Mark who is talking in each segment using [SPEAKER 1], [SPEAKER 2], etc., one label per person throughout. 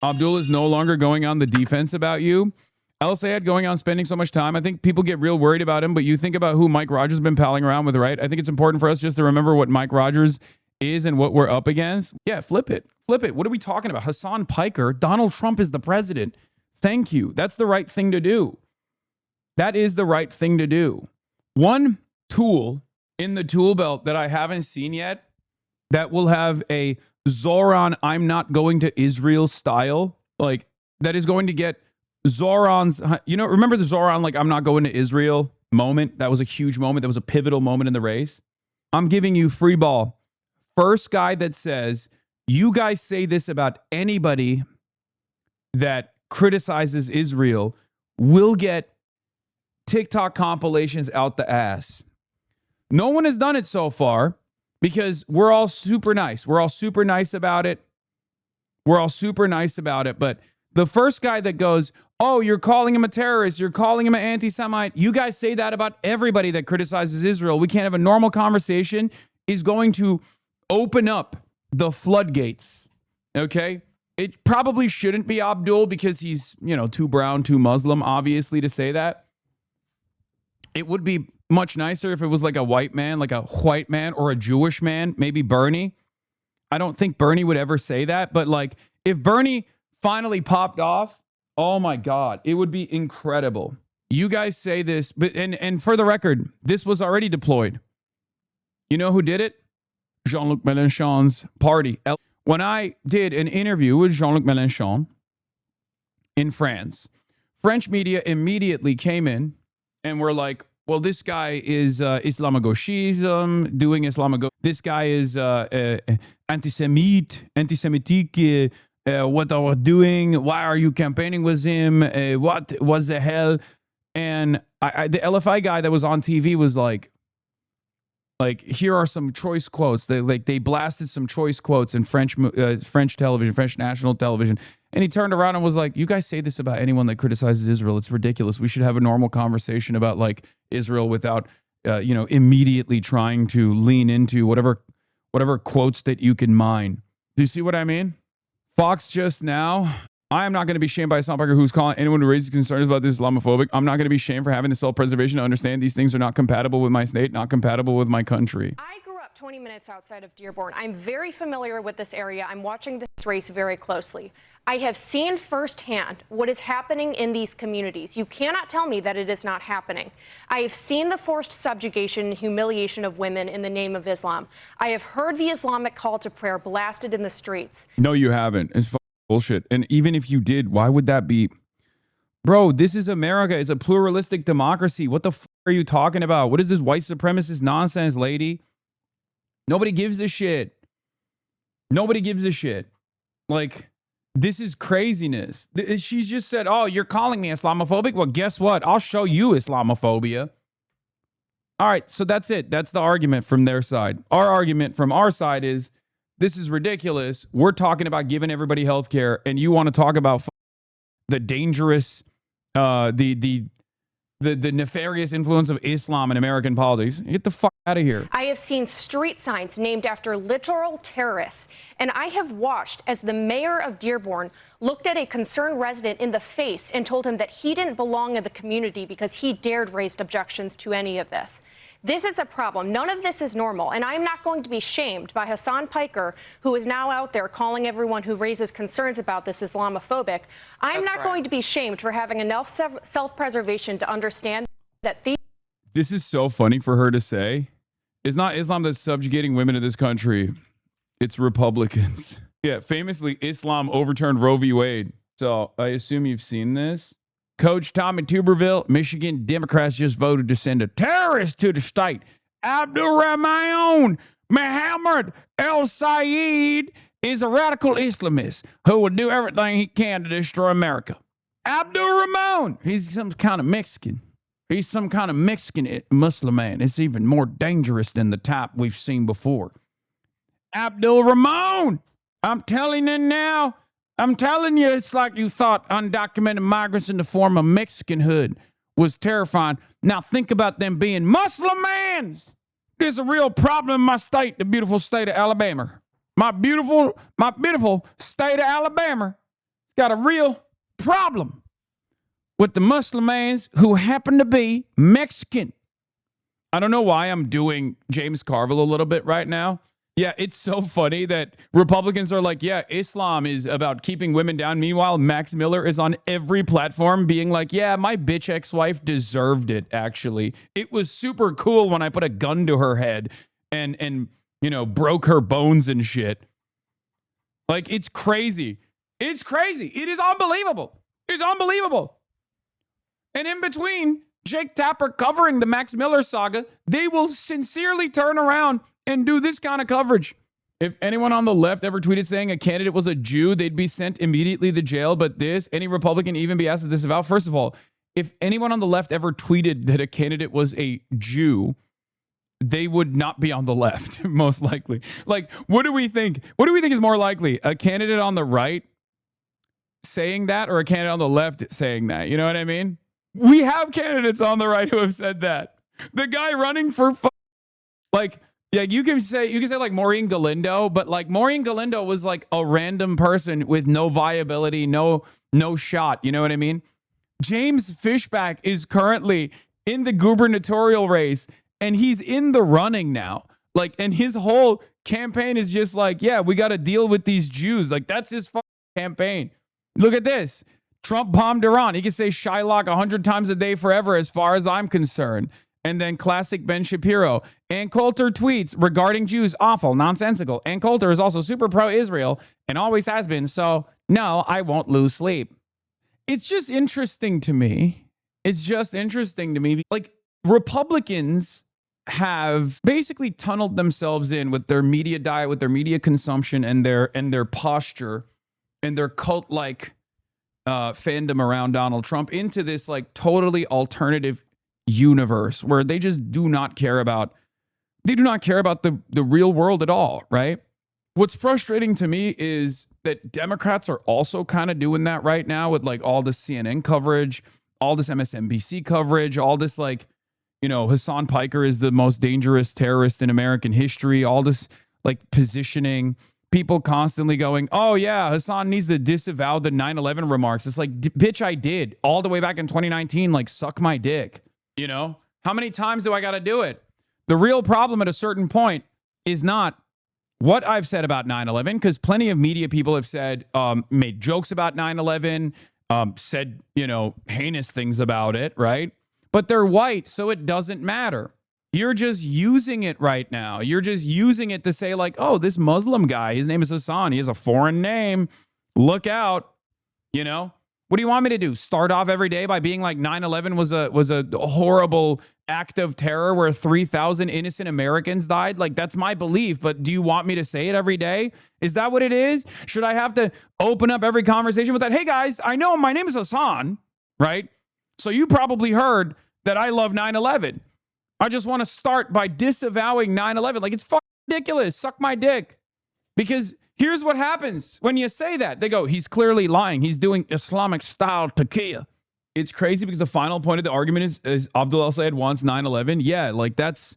[SPEAKER 1] Abdul is no longer going on the defense about you. El Sayed going on spending so much time. I think people get real worried about him, but you think about who Mike Rogers has been palling around with, right? I think it's important for us just to remember what Mike Rogers is and what we're up against. Yeah, flip it. Flip it. What are we talking about? Hasan Piker. Donald Trump is the president. Thank you. That's the right thing to do. That is the right thing to do. One tool in the tool belt that I haven't seen yet that will have a Zoran, I'm not going to Israel style, like that is going to get Zoran's, remember the Zoran, like I'm not going to Israel moment? That was a huge moment. That was a pivotal moment in the race. I'm giving you free ball. First guy that says, you guys say this about anybody that criticizes Israel will get TikTok compilations out the ass. No one has done it so far because we're all super nice. We're all super nice about it. But the first guy that goes, oh, you're calling him a terrorist, you're calling him an anti-Semite, you guys say that about everybody that criticizes Israel, we can't have a normal conversation, is going to open up the floodgates, okay? It probably shouldn't be Abdul because he's, too brown, too Muslim, obviously, to say that. It would be much nicer if it was like a white man or a Jewish man, maybe Bernie. I don't think Bernie would ever say that, but like if Bernie finally popped off, oh my God, it would be incredible. You guys say this, but and for the record, this was already deployed. You know who did it? Jean-Luc Mélenchon's party. When I did an interview with Jean-Luc Mélenchon in France, French media immediately came in and were like, well, this guy is Islamogauchism, doing Islamo. This guy is anti-Semitic. What are we doing? Why are you campaigning with him? What was the hell? And the LFI guy that was on TV was like, here are some choice quotes. They blasted some choice quotes in French television, French national television. And he turned around and was like, you guys say this about anyone that criticizes Israel. It's ridiculous. We should have a normal conversation about like Israel without, immediately trying to lean into whatever quotes that you can mine. Do you see what I mean? Fox just now. I am not going to be shamed by Hasan Piker who's calling anyone who raises concerns about this Islamophobic. I'm not going to be shamed for having the self-preservation to understand these things are not compatible with my state, not compatible with my country.
[SPEAKER 2] I grew up 20 minutes outside of Dearborn. I'm very familiar with this area. I'm watching this race very closely. I have seen firsthand what is happening in these communities. You cannot tell me that it is not happening. I have seen the forced subjugation and humiliation of women in the name of Islam. I have heard the Islamic call to prayer blasted in the streets.
[SPEAKER 1] No, you haven't. It's bullshit. And even if you did, why would that be? Bro, this is America. It's a pluralistic democracy. What the fuck are you talking about? What is this white supremacist nonsense, lady? Nobody gives a shit. Nobody gives a shit. Like, this is craziness. She's just said, oh, you're calling me Islamophobic? Well, guess what? I'll show you Islamophobia. All right, so that's it. That's the argument from their side. Our argument from our side is, this is ridiculous. We're talking about giving everybody health care, and you want to talk about the dangerous, the nefarious influence of Islam in American politics. Get the fuck out of here.
[SPEAKER 2] I have seen street signs named after literal terrorists, and I have watched as the mayor of Dearborn looked at a concerned resident in the face and told him that he didn't belong in the community because he dared raise objections to any of this. This is a problem. None of this is normal, and I'm not going to be shamed by Hasan Piker, who is now out there calling everyone who raises concerns about this Islamophobic. I'm not going to be shamed for having enough self-preservation to understand that these...
[SPEAKER 1] This is so funny for her to say. It's not Islam that's subjugating women in this country. It's Republicans. Yeah, famously, Islam overturned Roe v. Wade. So I assume you've seen this. Coach Tommy Tuberville, Michigan Democrats just voted to send a terrorist to the state. Abdul Rahman Muhammad El Sayed is a radical Islamist who will do everything he can to destroy America. Abdul Rahman, he's some kind of Mexican. He's some kind of Mexican Muslim man. It's even more dangerous than the type we've seen before. Abdul Rahman, I'm telling you now. I'm telling you, it's like you thought undocumented migrants in the form of Mexicanhood was terrifying. Now think about them being Muslim mans. There's a real problem in my state, the beautiful state of Alabama. My beautiful state of Alabama. got a real problem with the Muslims who happen to be Mexican. I don't know why I'm doing James Carville a little bit right now. Yeah, it's so funny that Republicans are like, yeah, Islam is about keeping women down. Meanwhile, Max Miller is on every platform being like, yeah, my bitch ex-wife deserved it, actually. It was super cool when I put a gun to her head and broke her bones and shit. Like, it's crazy. It's crazy. It is unbelievable. It's unbelievable. And in between Jake Tapper covering the Max Miller saga, they will sincerely turn around and do this kind of coverage. If anyone on the left ever tweeted saying a candidate was a Jew, they'd be sent immediately to jail. But any Republican even be asked to disavow. First of all, if anyone on the left ever tweeted that a candidate was a Jew, they would not be on the left, most likely. Like, what do we think? What do we think is more likely? A candidate on the right saying that or a candidate on the left saying that? You know what I mean? We have candidates on the right who have said that. The guy running for yeah, you can say like Maureen Galindo, but like Maureen Galindo was like a random person with no viability, no shot. You know what I mean? James Fishback is currently in the gubernatorial race and he's in the running now. Like, and his whole campaign is just like, yeah, we got to deal with these Jews. Like, that's his campaign. Look at this. Trump bombed Iran. He can say Shylock 100 times a day forever as far as I'm concerned. And then classic Ben Shapiro. Ann Coulter tweets regarding Jews, awful, nonsensical. Ann Coulter is also super pro-Israel and always has been. So, no, I won't lose sleep. It's just interesting to me. Like, Republicans have basically tunneled themselves in with their media diet, with their media consumption and their posture and their cult-like fandom around Donald Trump into this like totally alternative universe where they just do not care about the real world at all, right? What's frustrating to me is that Democrats are also kind of doing that right now with like all this CNN coverage, all this MSNBC coverage, all this like, Hasan Piker is the most dangerous terrorist in American history, all this like positioning, people constantly going, oh yeah, Hasan needs to disavow the 9/11 remarks. It's like, bitch, I did all the way back in 2019, like suck my dick. How many times do I got to do it? The real problem at a certain point is not what I've said about 9/11, because plenty of media people have said, made jokes about 9/11, said, heinous things about it, right? But they're white, so it doesn't matter. You're just using it right now. You're just using it to say like, oh, this Muslim guy, his name is Hasan. He has a foreign name. Look out. What do you want me to do? Start off every day by being like 9/11 was a horrible act of terror where 3,000 innocent Americans died? Like, that's my belief, but do you want me to say it every day? Is that what it is? Should I have to open up every conversation with that? Hey guys, I know my name is Hasan, right? So you probably heard that I love 9/11. I just want to start by disavowing 9/11. Like, it's fucking ridiculous. Suck my dick. Because here's what happens when you say that. They go, he's clearly lying. He's doing Islamic style taqiyya. It's crazy because the final point of the argument is Abdul al-Sayed wants 9/11. Yeah, like that's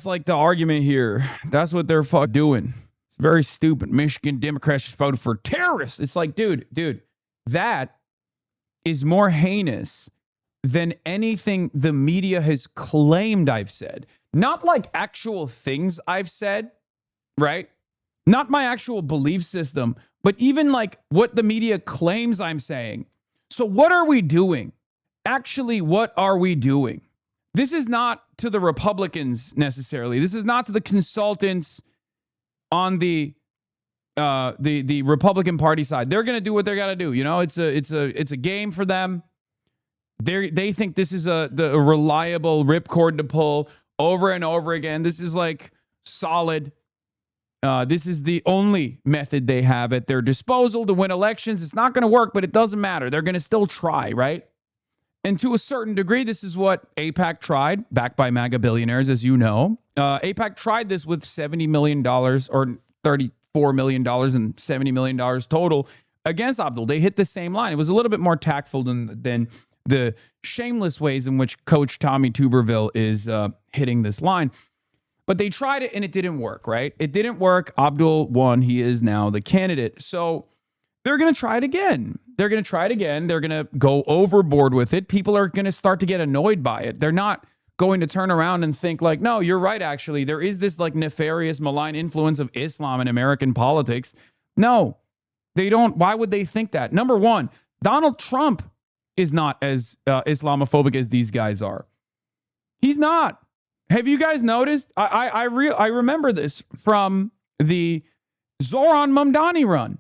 [SPEAKER 1] like the argument here. That's what they're doing. It's very stupid. Michigan Democrats just voted for terrorists. It's like, dude, that is more heinous than anything the media has claimed I've said. Not like actual things I've said, right? Not my actual belief system, but even like what the media claims I'm saying. So what are we doing? Actually, what are we doing? This is not to the Republicans necessarily. This is not to the consultants on the Republican Party side. They're going to do what they got to do. It's a game for them. They think this is the reliable ripcord to pull over and over again. This is like solid. This is the only method they have at their disposal to win elections. It's not going to work, but it doesn't matter. They're going to still try, right? And to a certain degree, this is what AIPAC tried, backed by MAGA billionaires, as you know. AIPAC tried this with $70 million or $34 million and $70 million total against Abdul. They hit the same line. It was a little bit more tactful than the shameless ways in which Coach Tommy Tuberville is hitting this line. But they tried it and it didn't work, right? It didn't work. Abdul won. He is now the candidate. So they're going to try it again. They're going to try it again. They're going to go overboard with it. People are going to start to get annoyed by it. They're not going to turn around and think like, no, you're right, actually. There is this like nefarious, malign influence of Islam in American politics. No, they don't. Why would they think that? Number one, Donald Trump is not as Islamophobic as these guys are. He's not. Have you guys noticed? I remember this from the Zoran Mamdani run.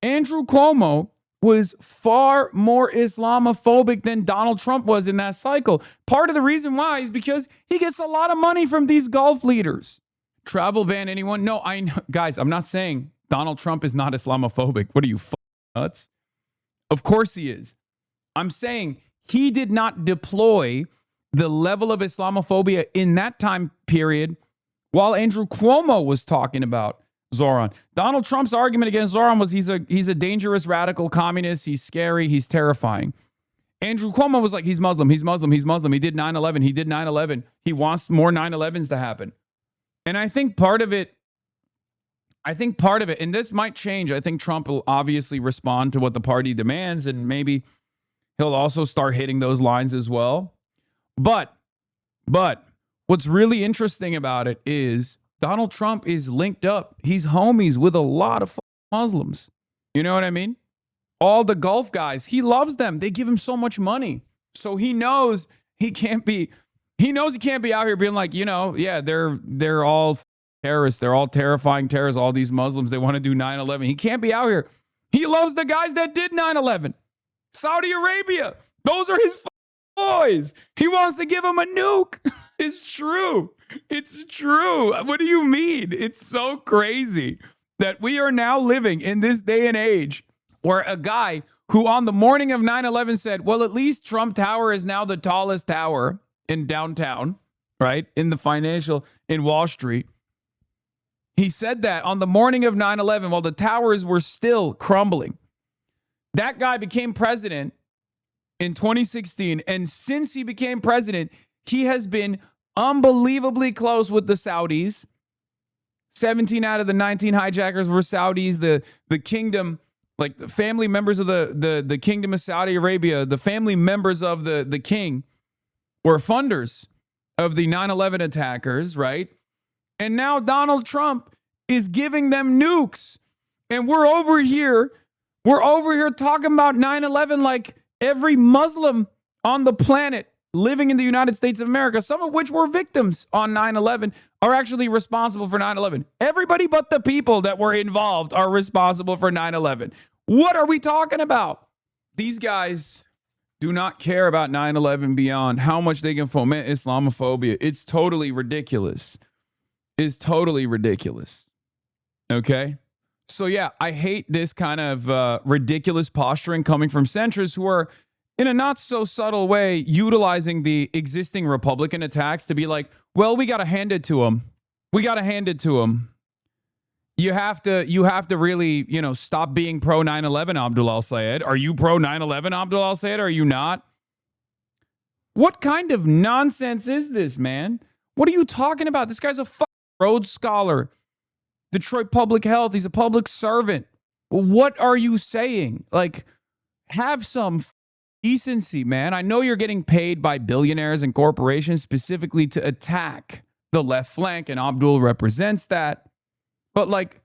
[SPEAKER 1] Andrew Cuomo was far more Islamophobic than Donald Trump was in that cycle. Part of the reason why is because he gets a lot of money from these Gulf leaders. Travel ban anyone? No, I know. Guys, I'm not saying Donald Trump is not Islamophobic. What are you, nuts? Of course he is. I'm saying he did not deploy the level of Islamophobia in that time period while Andrew Cuomo was talking about Zoran. Donald Trump's argument against Zoran was he's a dangerous radical communist. He's scary. He's terrifying. Andrew Cuomo was like, he's Muslim. He's Muslim. He's Muslim. He did 9/11. He did 9/11. He wants more 9/11s to happen. And I think part of it, and this might change. I think Trump will obviously respond to what the party demands, and maybe he'll also start hitting those lines as well. But what's really interesting about it is Donald Trump is linked up. He's homies with a lot of Muslims. You know what I mean? All the Gulf guys, he loves them. They give him so much money. So he knows he can't be out here being like, yeah, they're all terrorists. They're all terrifying terrorists. All these Muslims, they want to do 9/11. He can't be out here. He loves the guys that did 9/11. Saudi Arabia. Those are his boys. He wants to give them a nuke. It's true. It's true. What do you mean? It's so crazy that we are now living in this day and age where a guy who on the morning of 9/11 said, well, at least Trump Tower is now the tallest tower in downtown, right? In Wall Street. He said that on the morning of 9/11 while the towers were still crumbling. That guy became president in 2016. And since he became president, he has been unbelievably close with the Saudis. 17 out of the 19 hijackers were Saudis. The kingdom, like the family members of the kingdom of Saudi Arabia, the family members of the king were funders of the 9/11 attackers, right? And now Donald Trump is giving them nukes. And we're over here talking about 9/11 like every Muslim on the planet living in the United States of America, some of which were victims on 9/11, are actually responsible for 9/11. Everybody but the people that were involved are responsible for 9/11. What are we talking about? These guys do not care about 9/11 beyond how much they can foment Islamophobia. It's totally ridiculous. It's totally ridiculous. Okay? So yeah, I hate this kind of ridiculous posturing coming from centrists who are, in a not so subtle way, utilizing the existing Republican attacks to be like, well, we got to hand it to them. We got to hand it to them. You have to really, stop being pro 9/11, Abdul al-Sayed. Are you pro 9/11, Abdul al-Sayed? Are you not? What kind of nonsense is this, man? What are you talking about? This guy's a Rhodes Scholar. Detroit Public Health. He's a public servant. What are you saying? Like, have some decency, man. I know you're getting paid by billionaires and corporations specifically to attack the left flank, and Abdul represents that. But like,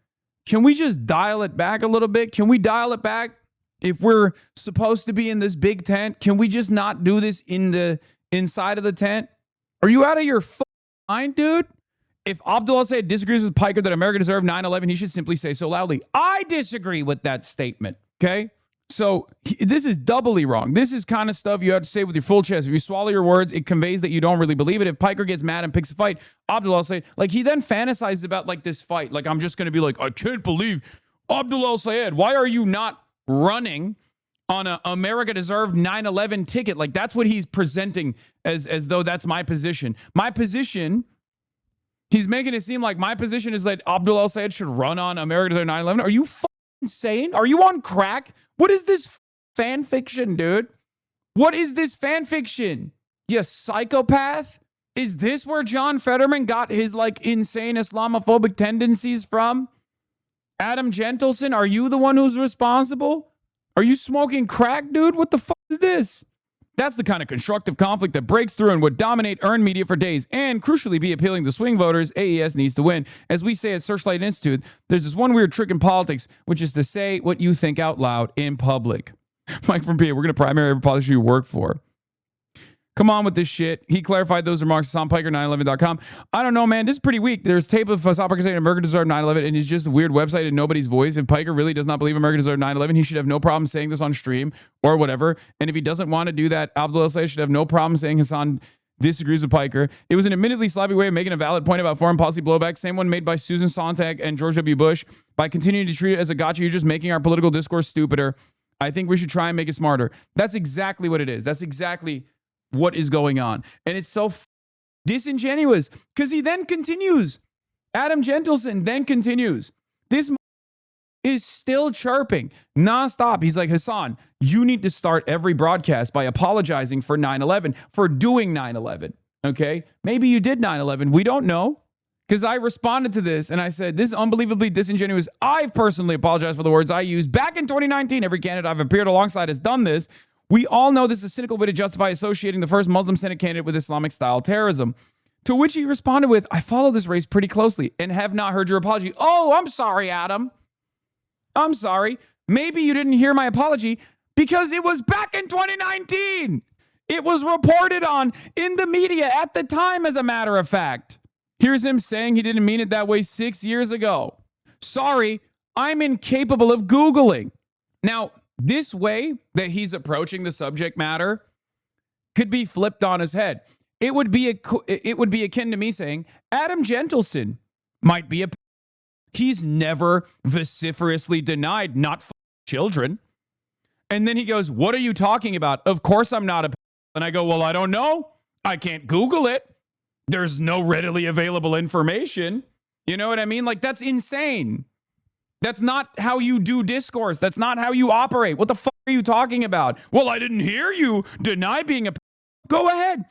[SPEAKER 1] can we just dial it back a little bit? Can we dial it back? If we're supposed to be in this big tent, can we just not do this in the inside of the tent? Are you out of your mind, dude? If Abdul al-Sayed disagrees with Piker that America deserved 9/11, he should simply say so loudly, I disagree with that statement. Okay? So this is doubly wrong. This is kind of stuff you have to say with your full chest. If you swallow your words, it conveys that you don't really believe it. If Piker gets mad and picks a fight, Abdul al-Sayed, like he then fantasizes about like this fight. Like I'm just going to be like, I can't believe Abdul al-Sayed. Why are you not running on a America deserved 9/11 ticket? Like that's what he's presenting as though that's my position. My position, he's making it seem like my position is that Abdul al-Sayed should run on America deserved 9/11. Are you insane? Are you on crack? What is this fan fiction, dude? What is this fan fiction? You psychopath? Is this where John Fetterman got his like insane Islamophobic tendencies from? Adam Gentleson, are you the one who's responsible? Are you smoking crack, dude? What the fuck is this? That's the kind of constructive conflict that breaks through and would dominate earned media for days and crucially be appealing to swing voters. AES needs to win. As we say at Searchlight Institute, there's this one weird trick in politics, which is to say what you think out loud in public. Mike from PA, we're going to primary every politician you work for. Come on with this shit. He clarified those remarks at Hasan Piker, 911.com. I don't know, man. This is pretty weak. There's tape of Hasan Piker saying America deserved 9/11, and it's just a weird website and nobody's voice. If Piker really does not believe America deserved 9/11, he should have no problem saying this on stream or whatever. And if he doesn't want to do that, Abdul should have no problem saying Hasan disagrees with Piker. It was an admittedly sloppy way of making a valid point about foreign policy blowback, same one made by Susan Sontag and George W. Bush. By continuing to treat it as a gotcha, you're just making our political discourse stupider. I think we should try and make it smarter. That's exactly what it is. That's exactly what is going on. And it's so disingenuous because he then continues. Adam Gentleson then continues. This is still chirping nonstop. He's like, Hasan, you need to start every broadcast by apologizing for 9/11, for doing 9/11. Okay? Maybe you did 9/11. We don't know. Because I responded to this and I said, this is unbelievably disingenuous. I've personally apologized for the words I used back in 2019. Every candidate I've appeared alongside has done this. We all know this is a cynical way to justify associating the first Muslim Senate candidate with Islamic-style terrorism. To which he responded with, I follow this race pretty closely and have not heard your apology. Oh, I'm sorry, Adam. I'm sorry. Maybe you didn't hear my apology because it was back in 2019. It was reported on in the media at the time, as a matter of fact. Here's him saying he didn't mean it that way 6 years ago. Sorry, I'm incapable of Googling. Now, this way that he's approaching the subject matter could be flipped on his head. It would be akin to me saying, Adam Gentleson might be he's never vociferously denied not children. And then he goes, what are you talking about? Of course I'm not a and I go, well, I don't know. I can't Google it. There's no readily available information. You know what I mean? Like, that's insane. That's not how you do discourse. That's not how you operate. What the fuck are you talking about? Well, I didn't hear you deny being a... Go ahead.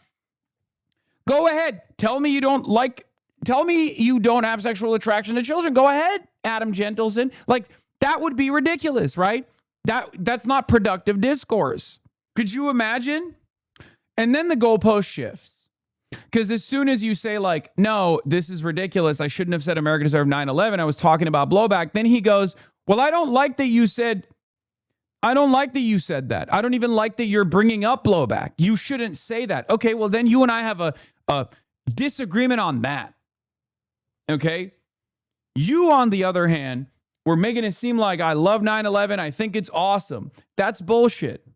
[SPEAKER 1] Go ahead. Tell me you don't have sexual attraction to children. Go ahead, Adam Gentleson. Like, that would be ridiculous, right? That's not productive discourse. Could you imagine? And then the goalpost shifts. Because as soon as you say, like, no, this is ridiculous, I shouldn't have said America deserved 9/11, I was talking about blowback, then he goes, well, I don't like that you said that. I don't even like that you're bringing up blowback. You shouldn't say that. Okay, well, then you and I have a disagreement on that. Okay? You, on the other hand, were making it seem like I love 9/11. I think it's awesome. That's bullshit.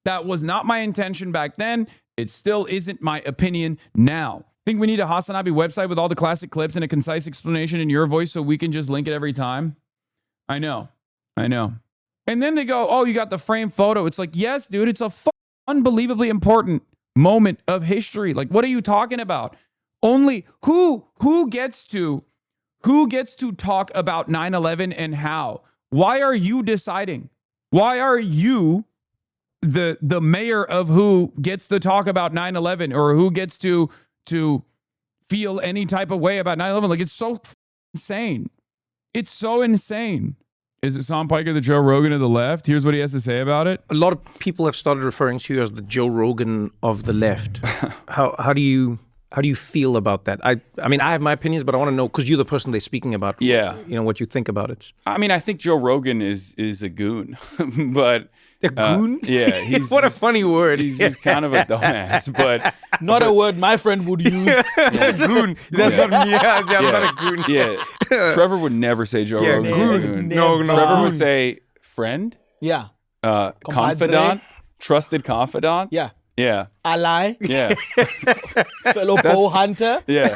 [SPEAKER 1] That was not my intention back then. It still isn't my opinion now. I think we need a HasanAbi website with all the classic clips and a concise explanation in your voice so we can just link it every time. I know. And then they go, oh, you got the framed photo. It's like, yes, dude, it's a unbelievably important moment of history. Like, what are you talking about? Only who gets to talk about 9/11 and how? Why are you deciding? Why are you the mayor of who gets to talk about 9/11 or who gets to feel any type of way about 9/11? Like, it's so insane. It's so insane. Is it Hasan Piker, the Joe Rogan of the left? Here's what he has to say about it.
[SPEAKER 3] A lot of people have started referring to you as the Joe Rogan of the left. How do you feel about that? I mean, I have my opinions, but I want to know, because you're the person they're speaking about.
[SPEAKER 4] Yeah.
[SPEAKER 3] You know, what you think about it.
[SPEAKER 4] I mean, I think Joe Rogan is a goon, but...
[SPEAKER 3] A goon?
[SPEAKER 4] Yeah. He's
[SPEAKER 3] what a funny word.
[SPEAKER 4] He's just kind of a dumbass, but...
[SPEAKER 5] Not a word my friend would use.
[SPEAKER 3] Goon. That's not me. Yeah, I'm not a goon.
[SPEAKER 4] Yeah. Trevor would never say Joe Rogan's a goon.
[SPEAKER 3] No.
[SPEAKER 4] Trevor would say friend.
[SPEAKER 5] Yeah.
[SPEAKER 4] Confidant. Trusted confidant.
[SPEAKER 5] Yeah.
[SPEAKER 4] Yeah.
[SPEAKER 5] Ally.
[SPEAKER 4] Yeah.
[SPEAKER 5] Fellow bow hunter.
[SPEAKER 4] Yeah.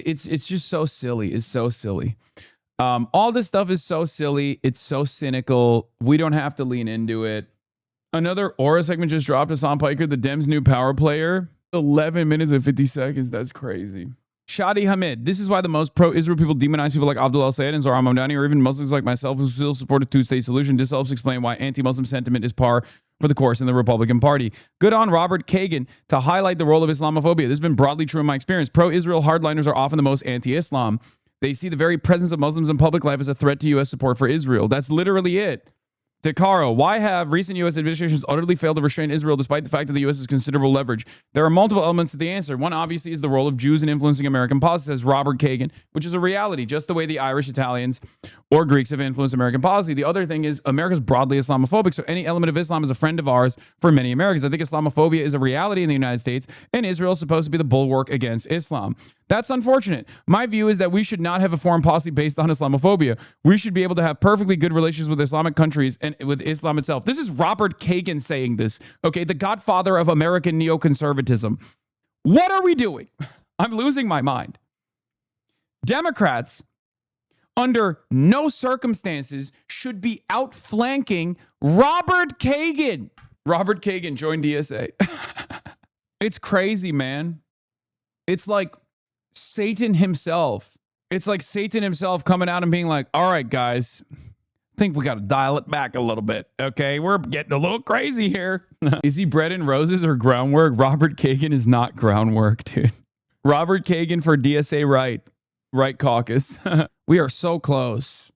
[SPEAKER 1] It's just so silly. It's so silly. All this stuff is so silly. It's so cynical. We don't have to lean into it. Another Aura segment just dropped. Hasan Piker, the Dems' new power player. 11 minutes and 50 seconds. That's crazy. Shadi Hamid. This is why the most pro-Israel people demonize people like Abdul al-Sayed and Zohar Mamdani, or even Muslims like myself who still support a two-state solution. This helps explain why anti-Muslim sentiment is par for the course in the Republican Party. Good on Robert Kagan to highlight the role of Islamophobia. This has been broadly true in my experience. Pro-Israel hardliners are often the most anti-Islam. They see the very presence of Muslims in public life as a threat to U.S. support for Israel. That's literally it. Takaro, why have recent U.S. administrations utterly failed to restrain Israel despite the fact that the U.S. has considerable leverage? There are multiple elements to the answer. One, obviously, is the role of Jews in influencing American policy, says Robert Kagan, which is a reality, just the way the Irish, Italians, or Greeks have influenced American policy. The other thing is America's broadly Islamophobic, so any element of Islam is a friend of ours for many Americans. I think Islamophobia is a reality in the United States, and Israel is supposed to be the bulwark against Islam. That's unfortunate. My view is that we should not have a foreign policy based on Islamophobia. We should be able to have perfectly good relations with Islamic countries and with Islam itself. This is Robert Kagan saying this, okay? The godfather of American neoconservatism. What are we doing? I'm losing my mind. Democrats, under no circumstances, should be outflanking Robert Kagan. Robert Kagan joined DSA. It's crazy, man. It's like Satan himself. It's like Satan himself coming out and being like, all right, guys, I think we got to dial it back a little bit. Okay, we're getting a little crazy here. Is he bread and roses or groundwork? Robert Kagan is not groundwork, dude. Robert Kagan for DSA right caucus. We are so close.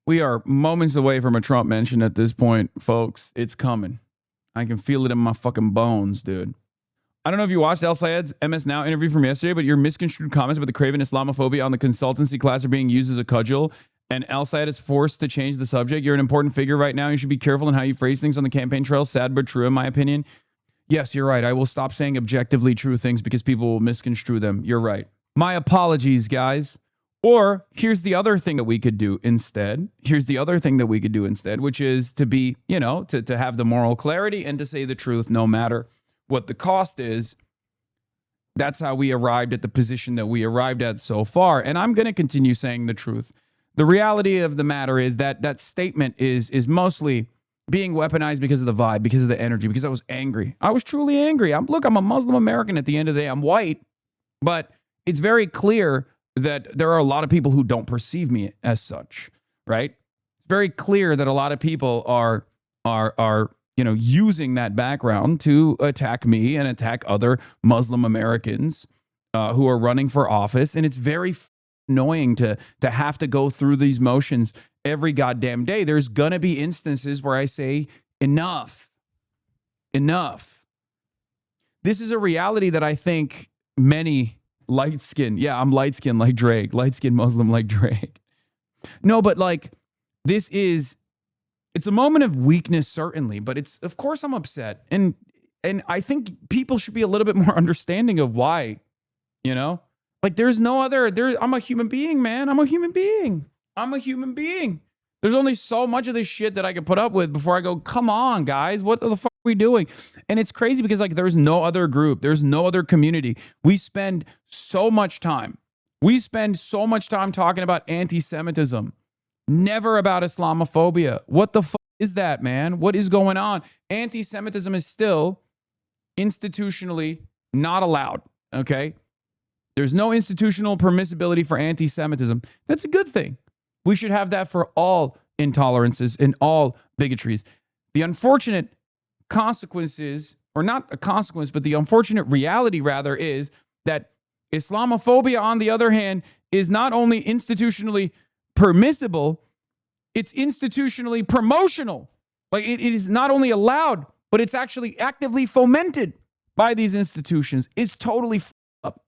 [SPEAKER 1] We are moments away from a Trump mention at this point, folks. It's coming. I can feel it in my fucking bones, dude. I don't know if you watched El Sayed's MS Now interview from yesterday, but your misconstrued comments about the craven Islamophobia on the consultancy class are being used as a cudgel, and El Sayed is forced to change the subject. You're an important figure right now. You should be careful in how you phrase things on the campaign trail. Sad but true, in my opinion. Yes, you're right. I will stop saying objectively true things because people will misconstrue them. You're right. My apologies, guys. Or here's the other thing that we could do instead. Which is to be, to have the moral clarity and to say the truth no matter what the cost is. That's how we arrived at the position that we arrived at so far. And I'm going to continue saying the truth. The reality of the matter is that that statement is mostly being weaponized because of the vibe, because of the energy, because I was angry. I was truly angry. I'm a Muslim American at the end of the day. I'm white, but it's very clear that there are a lot of people who don't perceive me as such, right? It's very clear that a lot of people are using that background to attack me and attack other Muslim Americans who are running for office. And it's very annoying to have to go through these motions every goddamn day. There's going to be instances where I say, enough. This is a reality that I think many light-skinned, I'm light-skinned like Drake, light-skinned Muslim like Drake. No, but it's a moment of weakness, certainly, but of course I'm upset. And I think people should be a little bit more understanding of why, there's no other, I'm a human being, man. I'm a human being. There's only so much of this shit that I can put up with before I go, come on, guys, what the fuck are we doing? And it's crazy because there's no other group. There's no other community. We spend so much time talking about anti-Semitism. Never about Islamophobia. What the fuck is that, man? What is going on? Anti-Semitism is still institutionally not allowed, okay? There's no institutional permissibility for anti-Semitism. That's a good thing. We should have that for all intolerances and all bigotries. The unfortunate consequences, or not a consequence, but the unfortunate reality, rather, is that Islamophobia, on the other hand, is not only institutionally permissible, it's institutionally promotional. It is not only allowed, but it's actually actively fomented by these institutions. It's totally up.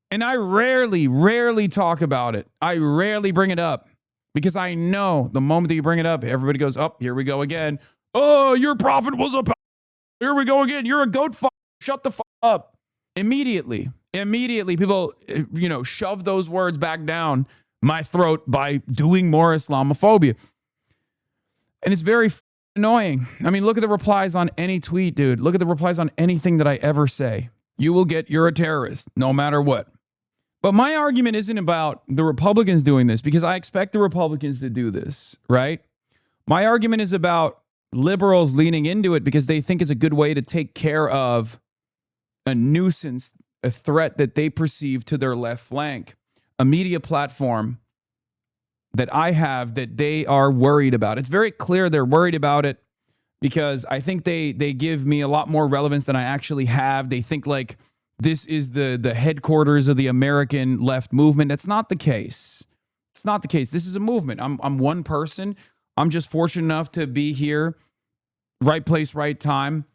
[SPEAKER 1] And I rarely talk about it. I rarely bring it up because I know the moment that you bring it up, everybody goes, oh, here we go again. Oh, your prophet was a... Here we go again. You're a goat. Shut the fuck up. Immediately, people, shove those words back down my throat by doing more Islamophobia. And it's very annoying. I mean, look at the replies on any tweet, dude. Look at the replies on anything that I ever say. You will get, you're a terrorist, no matter what. But my argument isn't about the Republicans doing this, because I expect the Republicans to do this, right? My argument is about liberals leaning into it because they think it's a good way to take care of a nuisance, a threat that they perceive to their left flank. A media platform that I have that they are worried about. It's very clear they're worried about it because I think they give me a lot more relevance than I actually have. They think this is the headquarters of the American left movement. That's not the case. It's not the case. This is a movement. I'm one person. I'm just fortunate enough to be here, right place, right time,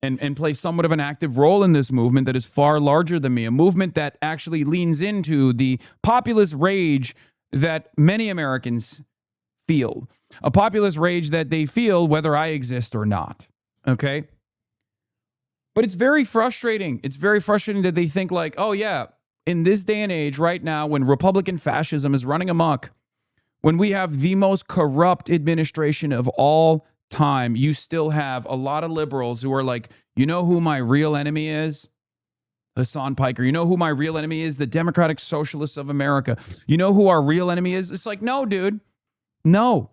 [SPEAKER 1] and play somewhat of an active role in this movement that is far larger than me, a movement that actually leans into the populist rage that many Americans feel, a populist rage that they feel whether I exist or not, okay? But it's very frustrating. It's very frustrating that they think like, oh yeah, in this day and age right now when Republican fascism is running amok, when we have the most corrupt administration of all time, you still have a lot of liberals who are like, you know who my real enemy is? Hasan Piker. You know who my real enemy is? The Democratic Socialists of America. You know who our real enemy is? It's like, no, dude. No.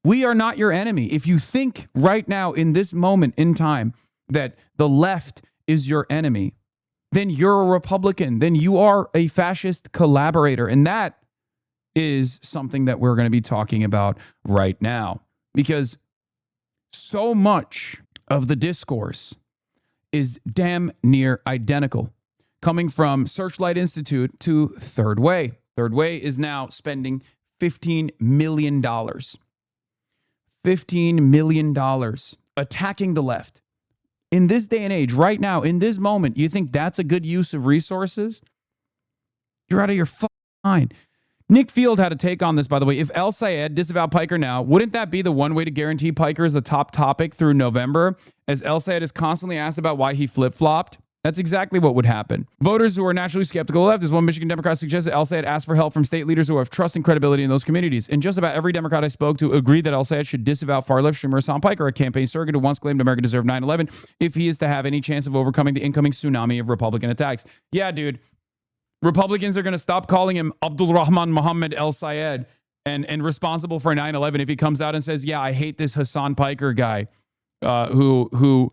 [SPEAKER 1] We are not your enemy. If you think right now in this moment in time that the left is your enemy, then you're a Republican. Then you are a fascist collaborator. And that is something that we're going to be talking about right now. Because so much of the discourse is damn near identical, coming from Searchlight Institute to Third Way. Third Way is now spending $15 million. $15 million attacking the left. In this day and age, right now, in this moment, you think that's a good use of resources? You're out of your fucking mind. Nick Field had a take on this, by the way. If El Sayed disavowed Piker now, wouldn't that be the one way to guarantee Piker is a top topic through November, as El Sayed is constantly asked about why he flip-flopped? That's exactly what would happen. Voters who are naturally skeptical of the left, as one Michigan Democrat suggested, El Sayed asked for help from state leaders who have trust and credibility in those communities. And just about every Democrat I spoke to agreed that El Sayed should disavow far-left streamer Hasan Piker, a campaign surrogate who once claimed America deserved 9/11, if he is to have any chance of overcoming the incoming tsunami of Republican attacks. Yeah, dude. Republicans are going to stop calling him Abdul Rahman Muhammad El Sayed and responsible for 9/11 if he comes out and says, yeah, I hate this Hasan Piker guy who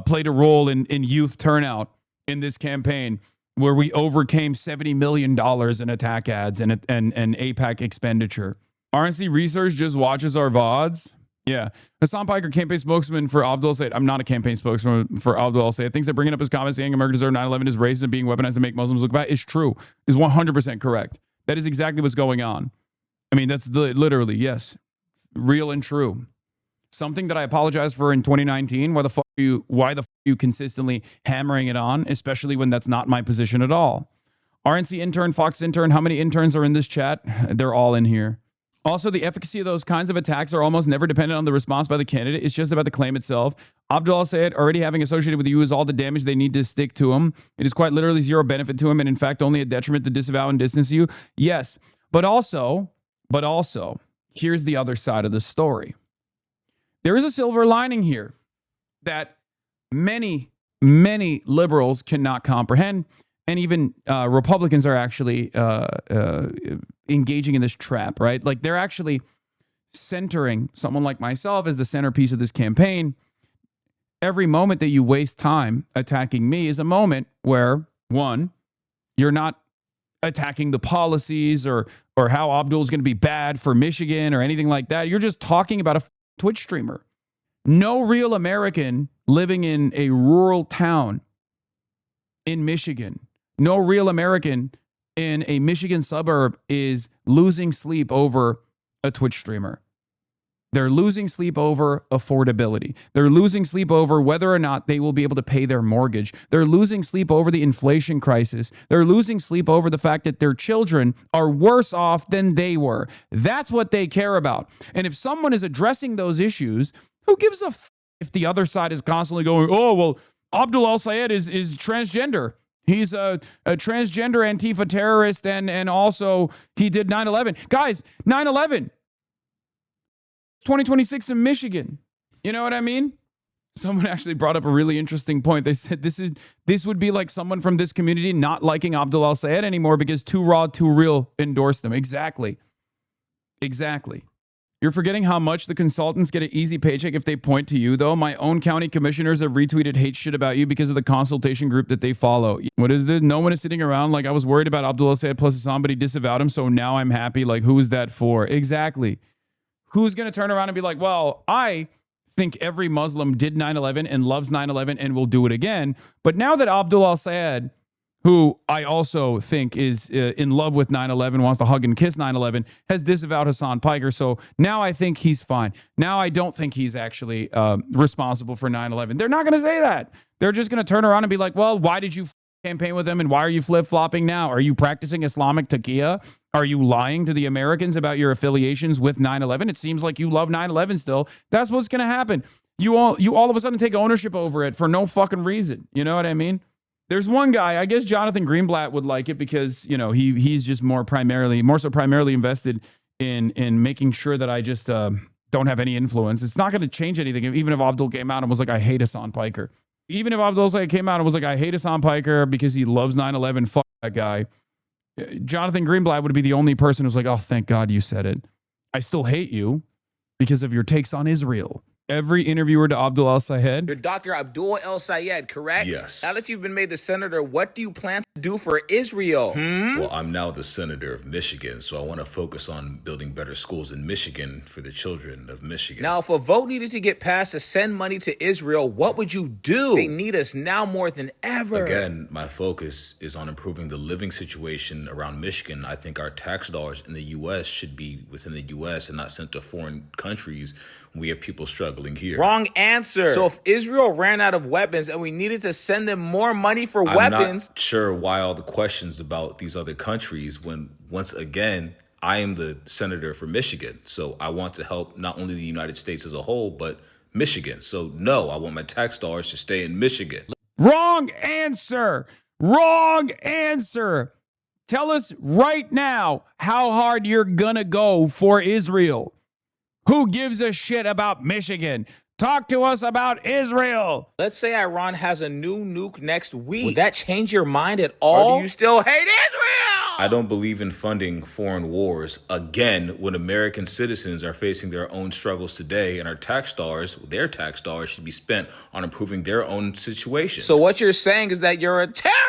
[SPEAKER 1] played a role in youth turnout in this campaign where we overcame $70 million in attack ads and APAC expenditure. RNC Research just watches our VODs. Yeah. Hasan Piker, campaign spokesman for Abdul Sayed. I'm not a campaign spokesman for Abdul Sayed. Thinks that bringing up his comments saying America deserved 9/11 is racist and being weaponized to make Muslims look bad is true. Is 100% correct. That is exactly what's going on. I mean, that's literally, yes, real and true. Something that I apologize for in 2019. Why the fuck are you consistently hammering it on, especially when that's not my position at all? RNC intern, Fox intern, how many interns are in this chat? They're all in here. Also, the efficacy of those kinds of attacks are almost never dependent on the response by the candidate. It's just about the claim itself. Abdul Sayed already having associated with you is all the damage they need to stick to him. It is quite literally zero benefit to him and in fact only a detriment to disavow and distance you. Yes, but also, here's the other side of the story. There is a silver lining here that many, many liberals cannot comprehend. And even Republicans are actually engaging in this trap, right? Like they're actually centering someone like myself as the centerpiece of this campaign. Every moment that you waste time attacking me is a moment where, one, you're not attacking the policies or how Abdul is going to be bad for Michigan or anything like that. You're just talking about a Twitch streamer. No real American living in a rural town in Michigan, no real American in a Michigan suburb is losing sleep over a Twitch streamer. They're losing sleep over affordability. They're losing sleep over whether or not they will be able to pay their mortgage. They're losing sleep over the inflation crisis. They're losing sleep over the fact that their children are worse off than they were. That's what they care about. And if someone is addressing those issues, who gives a if the other side is constantly going, oh, well, Abdul El Sayed is transgender. He's a transgender Antifa terrorist, and also he did 9/11. Guys, 9/11, 2026 in Michigan. You know what I mean? Someone actually brought up a really interesting point. They said this would be like someone from this community not liking Abdul El Sayed anymore because Too Raw, Too Real endorsed him. Exactly. You're forgetting how much the consultants get an easy paycheck if they point to you, though. My own county commissioners have retweeted hate shit about you because of the consultation group that they follow. What is this? No one is sitting around like I was worried about Abdul El Sayed plus Hasan, but he disavowed him, so now I'm happy. Like, who is that for? Exactly. Who's going to turn around and be like, well, I think every Muslim did 9/11 and loves 9/11 and will do it again. But now that Abdul al-Sayed, who I also think is in love with 9/11, wants to hug and kiss 9/11, has disavowed Hasan Piker. So now I think he's fine. Now I don't think he's actually responsible for 9/11. They're not going to say that. They're just going to turn around and be like, well, why did you campaign with him and why are you flip-flopping now? Are you practicing Islamic taqiyya? Are you lying to the Americans about your affiliations with 9/11? It seems like you love 9/11 still. That's what's going to happen. You all of a sudden take ownership over it for no fucking reason. You know what I mean? There's one guy, I guess Jonathan Greenblatt would like it because, you know, he's just more so primarily invested in making sure that I just don't have any influence. It's not going to change anything. Even if Abdul came out and was like, I hate Hasan Piker. Even if Abdul came out and was like, I hate Hasan Piker because he loves 9/11, fuck that guy. Jonathan Greenblatt would be the only person who's like, oh, thank God you said it. I still hate you because of your takes on Israel. Every interviewer to Abdul al-Sayed.
[SPEAKER 6] You're Dr. Abdul al-Sayed, correct?
[SPEAKER 7] Yes.
[SPEAKER 6] Now that you've been made the senator, what do you plan to do for Israel?
[SPEAKER 7] Well, I'm now the senator of Michigan, so I want to focus on building better schools in Michigan for the children of Michigan.
[SPEAKER 6] Now, if a vote needed to get passed to send money to Israel, what would you do? They need us now more than ever.
[SPEAKER 7] Again, my focus is on improving the living situation around Michigan. I think our tax dollars in the U.S. should be within the U.S. and not sent to foreign countries. We have people struggling here.
[SPEAKER 6] Wrong answer. So if Israel ran out of weapons and we needed to send them more money for
[SPEAKER 7] I'm
[SPEAKER 6] weapons...
[SPEAKER 7] not sure why all the questions about these other countries when, once again, I am the senator for Michigan. So I want to help not only the United States as a whole, but Michigan. So no, I want my tax dollars to stay in Michigan.
[SPEAKER 1] Wrong answer. Wrong answer. Tell us right now how hard you're going to go for Israel. Who gives a shit about Michigan? Talk to us about Israel.
[SPEAKER 6] Let's say Iran has a new nuke next week. Would that change your mind at all? Or do you still hate Israel?
[SPEAKER 7] I don't believe in funding foreign wars, again, when American citizens are facing their own struggles today and our tax dollars, their tax dollars, should be spent on improving their own situations.
[SPEAKER 6] So what you're saying is that you're a terrorist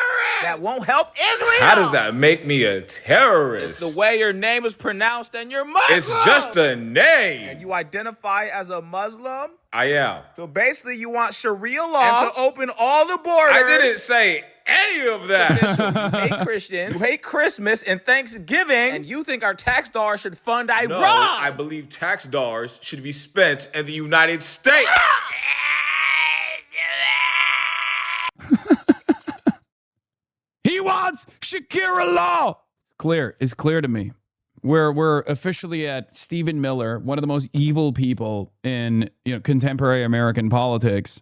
[SPEAKER 6] that won't help Israel?
[SPEAKER 7] How does that make me a terrorist?
[SPEAKER 6] It's the way your name is pronounced and you're Muslim.
[SPEAKER 7] It's just a name.
[SPEAKER 6] And you identify as a Muslim?
[SPEAKER 7] I am.
[SPEAKER 6] So basically you want Sharia law and to open all the borders.
[SPEAKER 7] I didn't say any of that.
[SPEAKER 6] You hate Christians, you hate Christmas and Thanksgiving, and you think our tax dollars should fund Iran.
[SPEAKER 7] No, I believe tax dollars should be spent in the United States.
[SPEAKER 1] He wants Shakira law. It's clear to me. We're officially at Stephen Miller, one of the most evil people in contemporary American politics.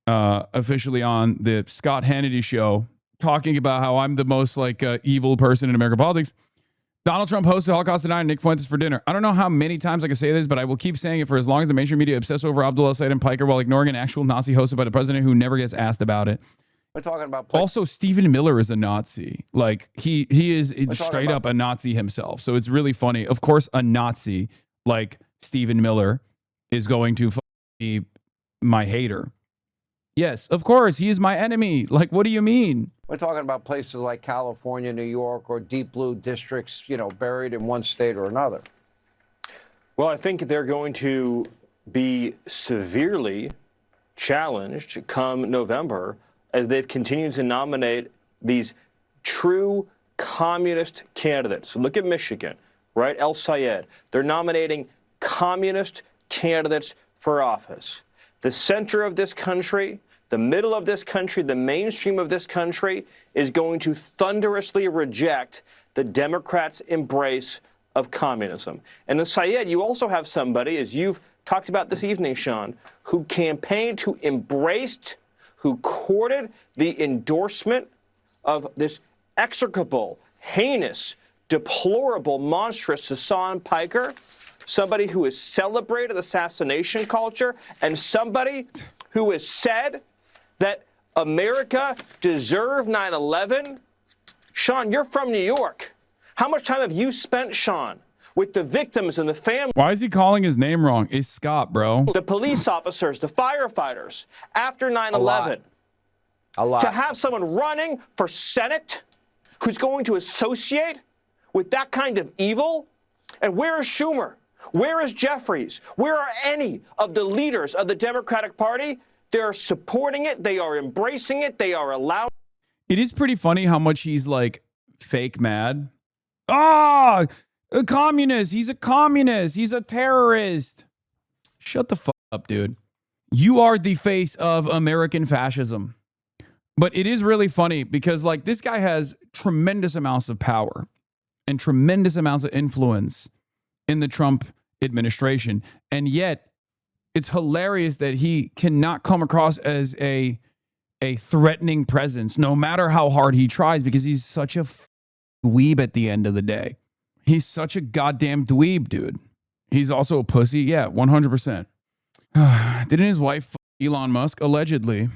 [SPEAKER 1] Officially on the Scott Hannity show, talking about how I'm the most evil person in American politics. Donald Trump hosted Holocaust Denier and Nick Fuentes for dinner. I don't know how many times I can say this, but I will keep saying it for as long as the mainstream media obsess over Abdul al-Sayed and Piker while ignoring an actual Nazi hosted by the president who never gets asked about it.
[SPEAKER 8] We're talking about
[SPEAKER 1] also, Stephen Miller is a Nazi. Like he is straight up a Nazi himself. So it's really funny. Of course, a Nazi like Stephen Miller is going to be my hater. Yes, of course, he is my enemy. Like, what do you mean?
[SPEAKER 8] We're talking about places like California, New York, or deep blue districts, buried in one state or another.
[SPEAKER 9] Well, I think they're going to be severely challenged come November as they've continued to nominate these true communist candidates. So look at Michigan, right? El-Sayed. They're nominating communist candidates for office. The center of this country, the middle of this country, the mainstream of this country is going to thunderously reject the Democrats' embrace of communism. And El-Sayed, you also have somebody, as you've talked about this evening, Sean, who campaigned, who embraced, who courted the endorsement of this execrable, heinous, deplorable, monstrous Hasan Piker, somebody who has celebrated assassination culture, and somebody who has said that America deserved 9/11. Sean, you're from New York. How much time have you spent, Sean, with the victims and the family?
[SPEAKER 1] Why is he calling his name wrong? It's Scott, bro.
[SPEAKER 9] The police officers, the firefighters, after 9/11.
[SPEAKER 8] A lot.
[SPEAKER 9] To have someone running for Senate who's going to associate with that kind of evil? And where is Schumer? Where is Jeffries? Where are any of the leaders of the Democratic Party? They're supporting it. They are embracing it. They are allowing.
[SPEAKER 1] It is pretty funny how much he's like fake mad. Ah, a communist. He's a communist. He's a terrorist. Shut the fuck up, dude. You are the face of American fascism. But it is really funny because like this guy has tremendous amounts of power and tremendous amounts of influence in the Trump administration. And yet it's hilarious that he cannot come across as a threatening presence, no matter how hard he tries, because he's such a dweeb at the end of the day. He's such a goddamn dweeb, dude. He's also a pussy. Yeah, 100%. Didn't his wife fuck Elon Musk? Allegedly.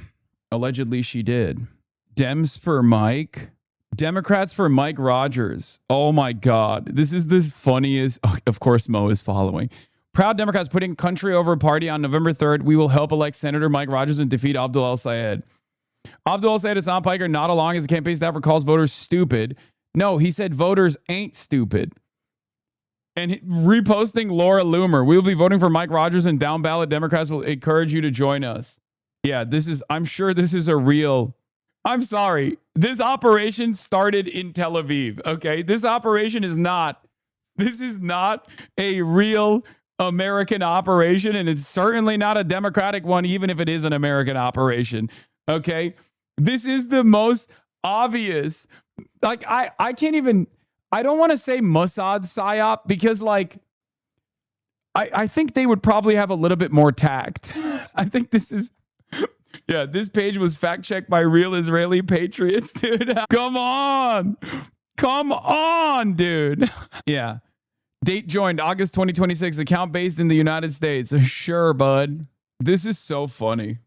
[SPEAKER 1] Allegedly she did. Dems for Mike. Democrats for Mike Rogers. Oh my God. This is the funniest. Oh, of course, Mo is following. Proud Democrats putting country over party on November 3rd. We will help elect Senator Mike Rogers and defeat Abdul El-Sayed. Abdul El-Sayed Hasan Piker not along as a campaign staffer calls voters stupid. No, he said voters ain't stupid. And reposting Laura Loomer. We will be voting for Mike Rogers and down ballot Democrats will encourage you to join us. Yeah, I'm sure this is a real, I'm sorry. This operation started in Tel Aviv, okay? This is not a real American operation, and it's certainly not a Democratic one, even if it is an American operation, okay? This is the most obvious, like, I can't even, I don't want to say Mossad PSYOP because, like, I think they would probably have a little bit more tact. I think this is, yeah, this page was fact-checked by real Israeli patriots, dude. Come on, dude. Yeah. Date joined August 2026, account based in the United States. Sure, bud. This is so funny.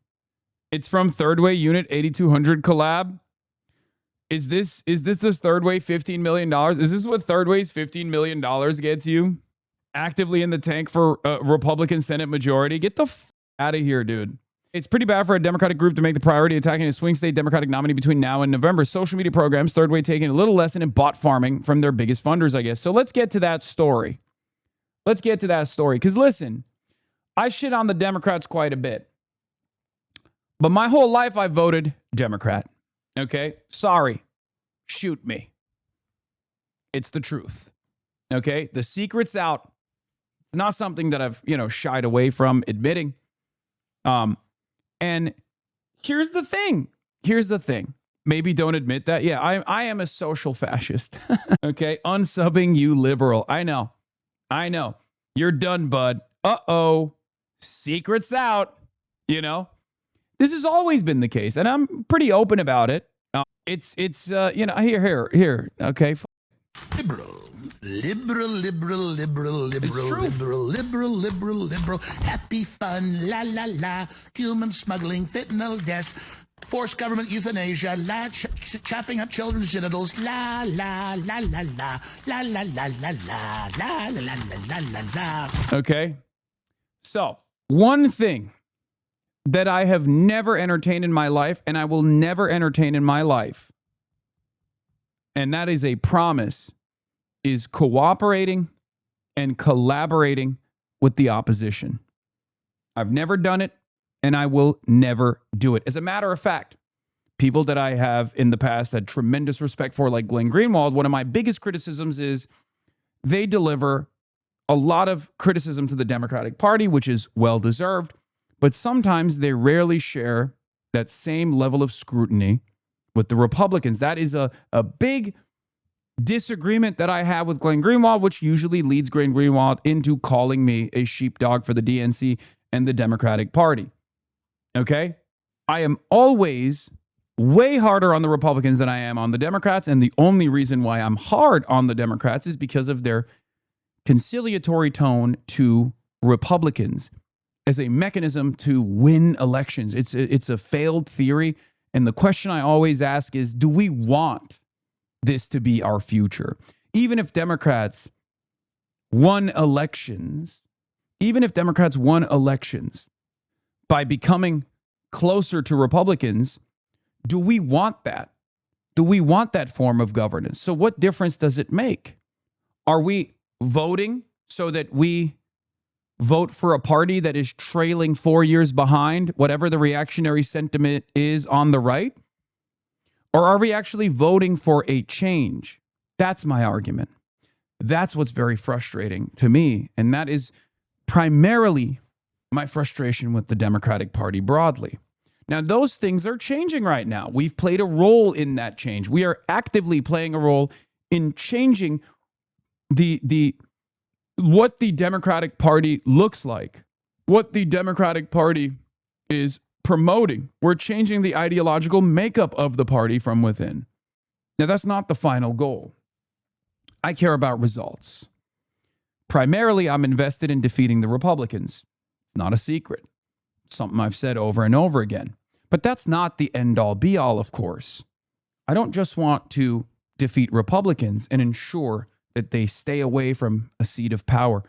[SPEAKER 1] It's from Third Way Unit 8200 collab. Is this Third Way $15 million? Is this what Third Way's $15 million gets you? Actively in the tank for Republican Senate majority? Get the out of here, dude. It's pretty bad for a Democratic group to make the priority attacking a swing state Democratic nominee between now and November. Social media programs, Third Way taking a little lesson in bot farming from their biggest funders, I guess. So let's get to that story. Because listen, I shit on the Democrats quite a bit. But my whole life I voted Democrat. Okay? Sorry. Shoot me. It's the truth. Okay? The secret's out. It's not something that I've, shied away from admitting. And here's the thing. Maybe don't admit that. Yeah, I am a social fascist. Okay? Unsubbing you liberal. I know. You're done, bud. Uh-oh. Secret's out. This has always been the case, and I'm pretty open about it. It's here. Okay.
[SPEAKER 10] Liberal. Happy fun, la la la. Human smuggling, fentanyl deaths, forced government euthanasia, chopping up children's genitals, la la la la la la la la la la la la la la la.
[SPEAKER 1] Okay. So, one thing that I have never entertained in my life, and I will never entertain in my life, and that is a promise, is cooperating and collaborating with the opposition. I've never done it, and I will never do it. As a matter of fact, people that I have in the past had tremendous respect for, like Glenn Greenwald, one of my biggest criticisms is they deliver a lot of criticism to the Democratic Party, which is well-deserved, but sometimes they rarely share that same level of scrutiny with the Republicans. That is a big disagreement that I have with Glenn Greenwald, which usually leads Glenn Greenwald into calling me a sheepdog for the DNC and the Democratic Party. Okay? I am always way harder on the Republicans than I am on the Democrats, and the only reason why I'm hard on the Democrats is because of their conciliatory tone to Republicans as a mechanism to win elections. It's a failed theory, and the question I always ask is, do we want this to be our future? Even if Democrats won elections by becoming closer to Republicans, do we want that? Do we want that form of governance? So what difference does it make? Are we voting so that we vote for a party that is trailing 4 years behind whatever the reactionary sentiment is on the right? Or are we actually voting for a change? That's my argument. That's what's very frustrating to me. And that is primarily my frustration with the Democratic Party broadly. Now, those things are changing right now. We've played a role in that change. We are actively playing a role in changing what the Democratic Party looks like, what the Democratic Party is promoting. We're changing the ideological makeup of the party from within. Now, that's not the final goal. I care about results. Primarily, I'm invested in defeating the Republicans. It's not a secret. It's something I've said over and over again. But that's not the end-all, be-all, of course. I don't just want to defeat Republicans and ensure that they stay away from a seat of power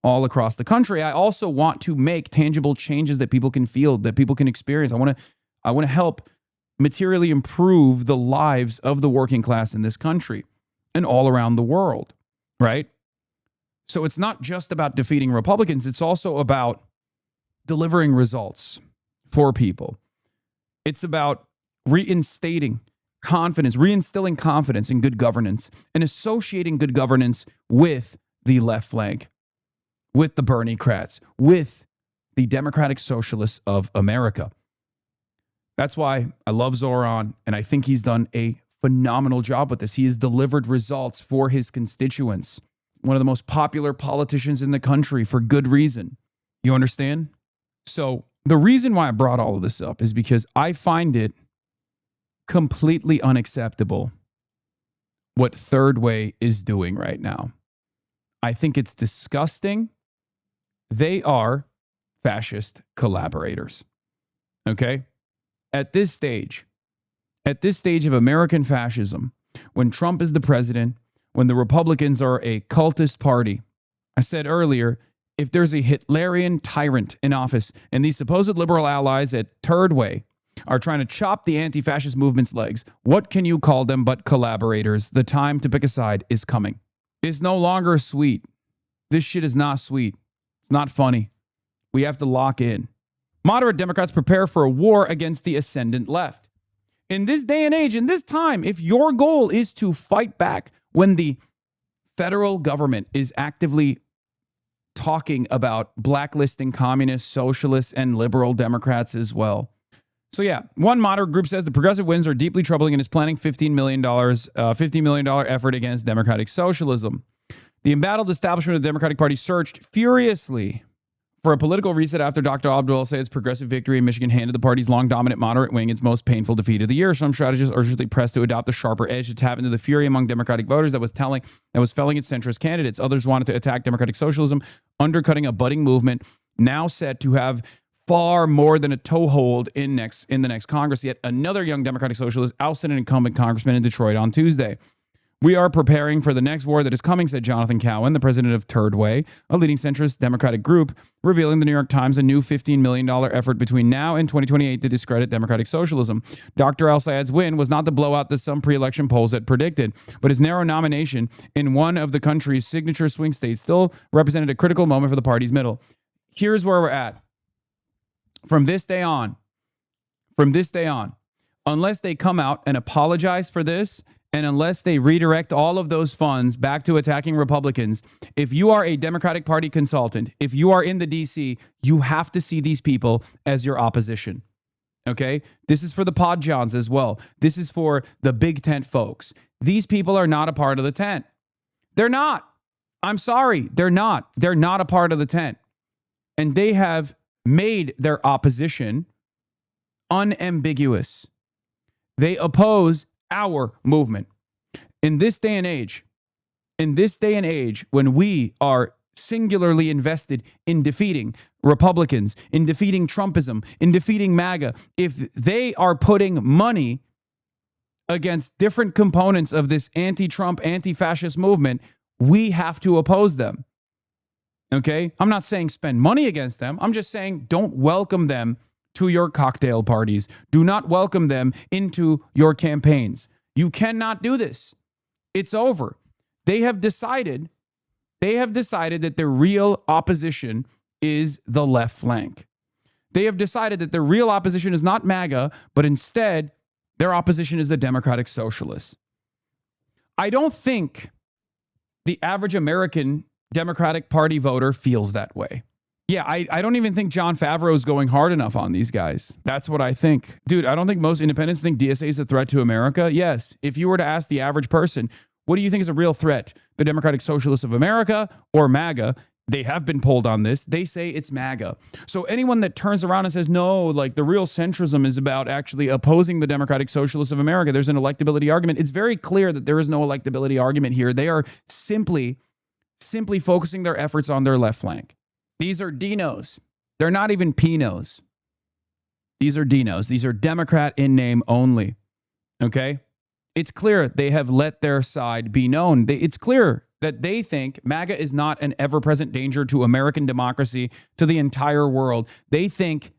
[SPEAKER 1] all across the country. I also want to make tangible changes that people can feel, that people can experience. I want to help materially improve the lives of the working class in this country and all around the world, right? So it's not just about defeating Republicans. It's also about delivering results for people. It's about reinstilling confidence in good governance and associating good governance with the left flank, with the Bernie-crats, with the Democratic Socialists of America. That's why I love Zoran, and I think he's done a phenomenal job with this. He has delivered results for his constituents. One of the most popular politicians in the country for good reason. You understand? So the reason why I brought all of this up is because I find it completely unacceptable what Third Way is doing right now. I think it's disgusting. They are fascist collaborators. Okay? At this stage of American fascism, when Trump is the president, when the Republicans are a cultist party, I said earlier, if there's a Hitlerian tyrant in office and these supposed liberal allies at Third Way are trying to chop the anti-fascist movement's legs, what can you call them but collaborators? The time to pick a side is coming. It's no longer sweet. This shit is not sweet. It's not funny. We have to lock in. Moderate Democrats prepare for a war against the ascendant left. In this day and age, in this time, if your goal is to fight back when the federal government is actively talking about blacklisting communists, socialists, and liberal Democrats as well. So yeah, one moderate group says the progressive winds are deeply troubling and is planning $50 million effort against democratic socialism. The embattled establishment of the Democratic Party searched furiously for a political reset after Dr. Abdul said's progressive victory in Michigan handed the party's long dominant moderate wing its most painful defeat of the year. Some strategists urgently pressed to adopt a sharper edge to tap into the fury among Democratic voters that was felling its centrist candidates. Others wanted to attack democratic socialism, undercutting a budding movement now set to have far more than a toehold in the next Congress. Yet another young Democratic socialist ousted an incumbent congressman in Detroit on Tuesday. We are preparing for the next war that is coming, said Jonathan Cowan, the president of Third Way, a leading centrist Democratic group, revealing the New York Times a new $15 million effort between now and 2028 to discredit democratic socialism. Dr. Al-Sayed's win was not the blowout that some pre-election polls had predicted, but his narrow nomination in one of the country's signature swing states still represented a critical moment for the party's middle. Here's where we're at. From this day on, unless they come out and apologize for this, and unless they redirect all of those funds back to attacking Republicans, if you are a Democratic Party consultant, if you are in the DC, you have to see these people as your opposition. Okay? This is for the pod johns as well. This is for the big tent folks. These people are not a part of the tent. They're not. I'm sorry. They're not. They're not a part of the tent. And they have made their opposition unambiguous. They oppose our movement. In this day and age, when we are singularly invested in defeating Republicans, in defeating Trumpism, in defeating MAGA, if they are putting money against different components of this anti-Trump, anti-fascist movement, we have to oppose them. Okay? I'm not saying spend money against them. I'm just saying don't welcome them to your cocktail parties. Do not welcome them into your campaigns. You cannot do this. It's over. They have decided that the real opposition is the left flank. They have decided that their real opposition is not MAGA, but instead their opposition is the Democratic Socialists. I don't think the average American Democratic Party voter feels that way. Yeah, I don't even think Jon Favreau is going hard enough on these guys. That's what I think. Dude, I don't think most independents think DSA is a threat to America. Yes, if you were to ask the average person, what do you think is a real threat? The Democratic Socialists of America or MAGA? They have been polled on this. They say it's MAGA. So anyone that turns around and says, no, like the real centrism is about actually opposing the Democratic Socialists of America, there's an electability argument. It's very clear that there is no electability argument here. They are simply focusing their efforts on their left flank. These are Dinos. They're not even Pinos. These are Dinos. These are Democrat in name only. Okay? It's clear they have let their side be known. It's clear that they think MAGA is not an ever-present danger to American democracy, to the entire world. They think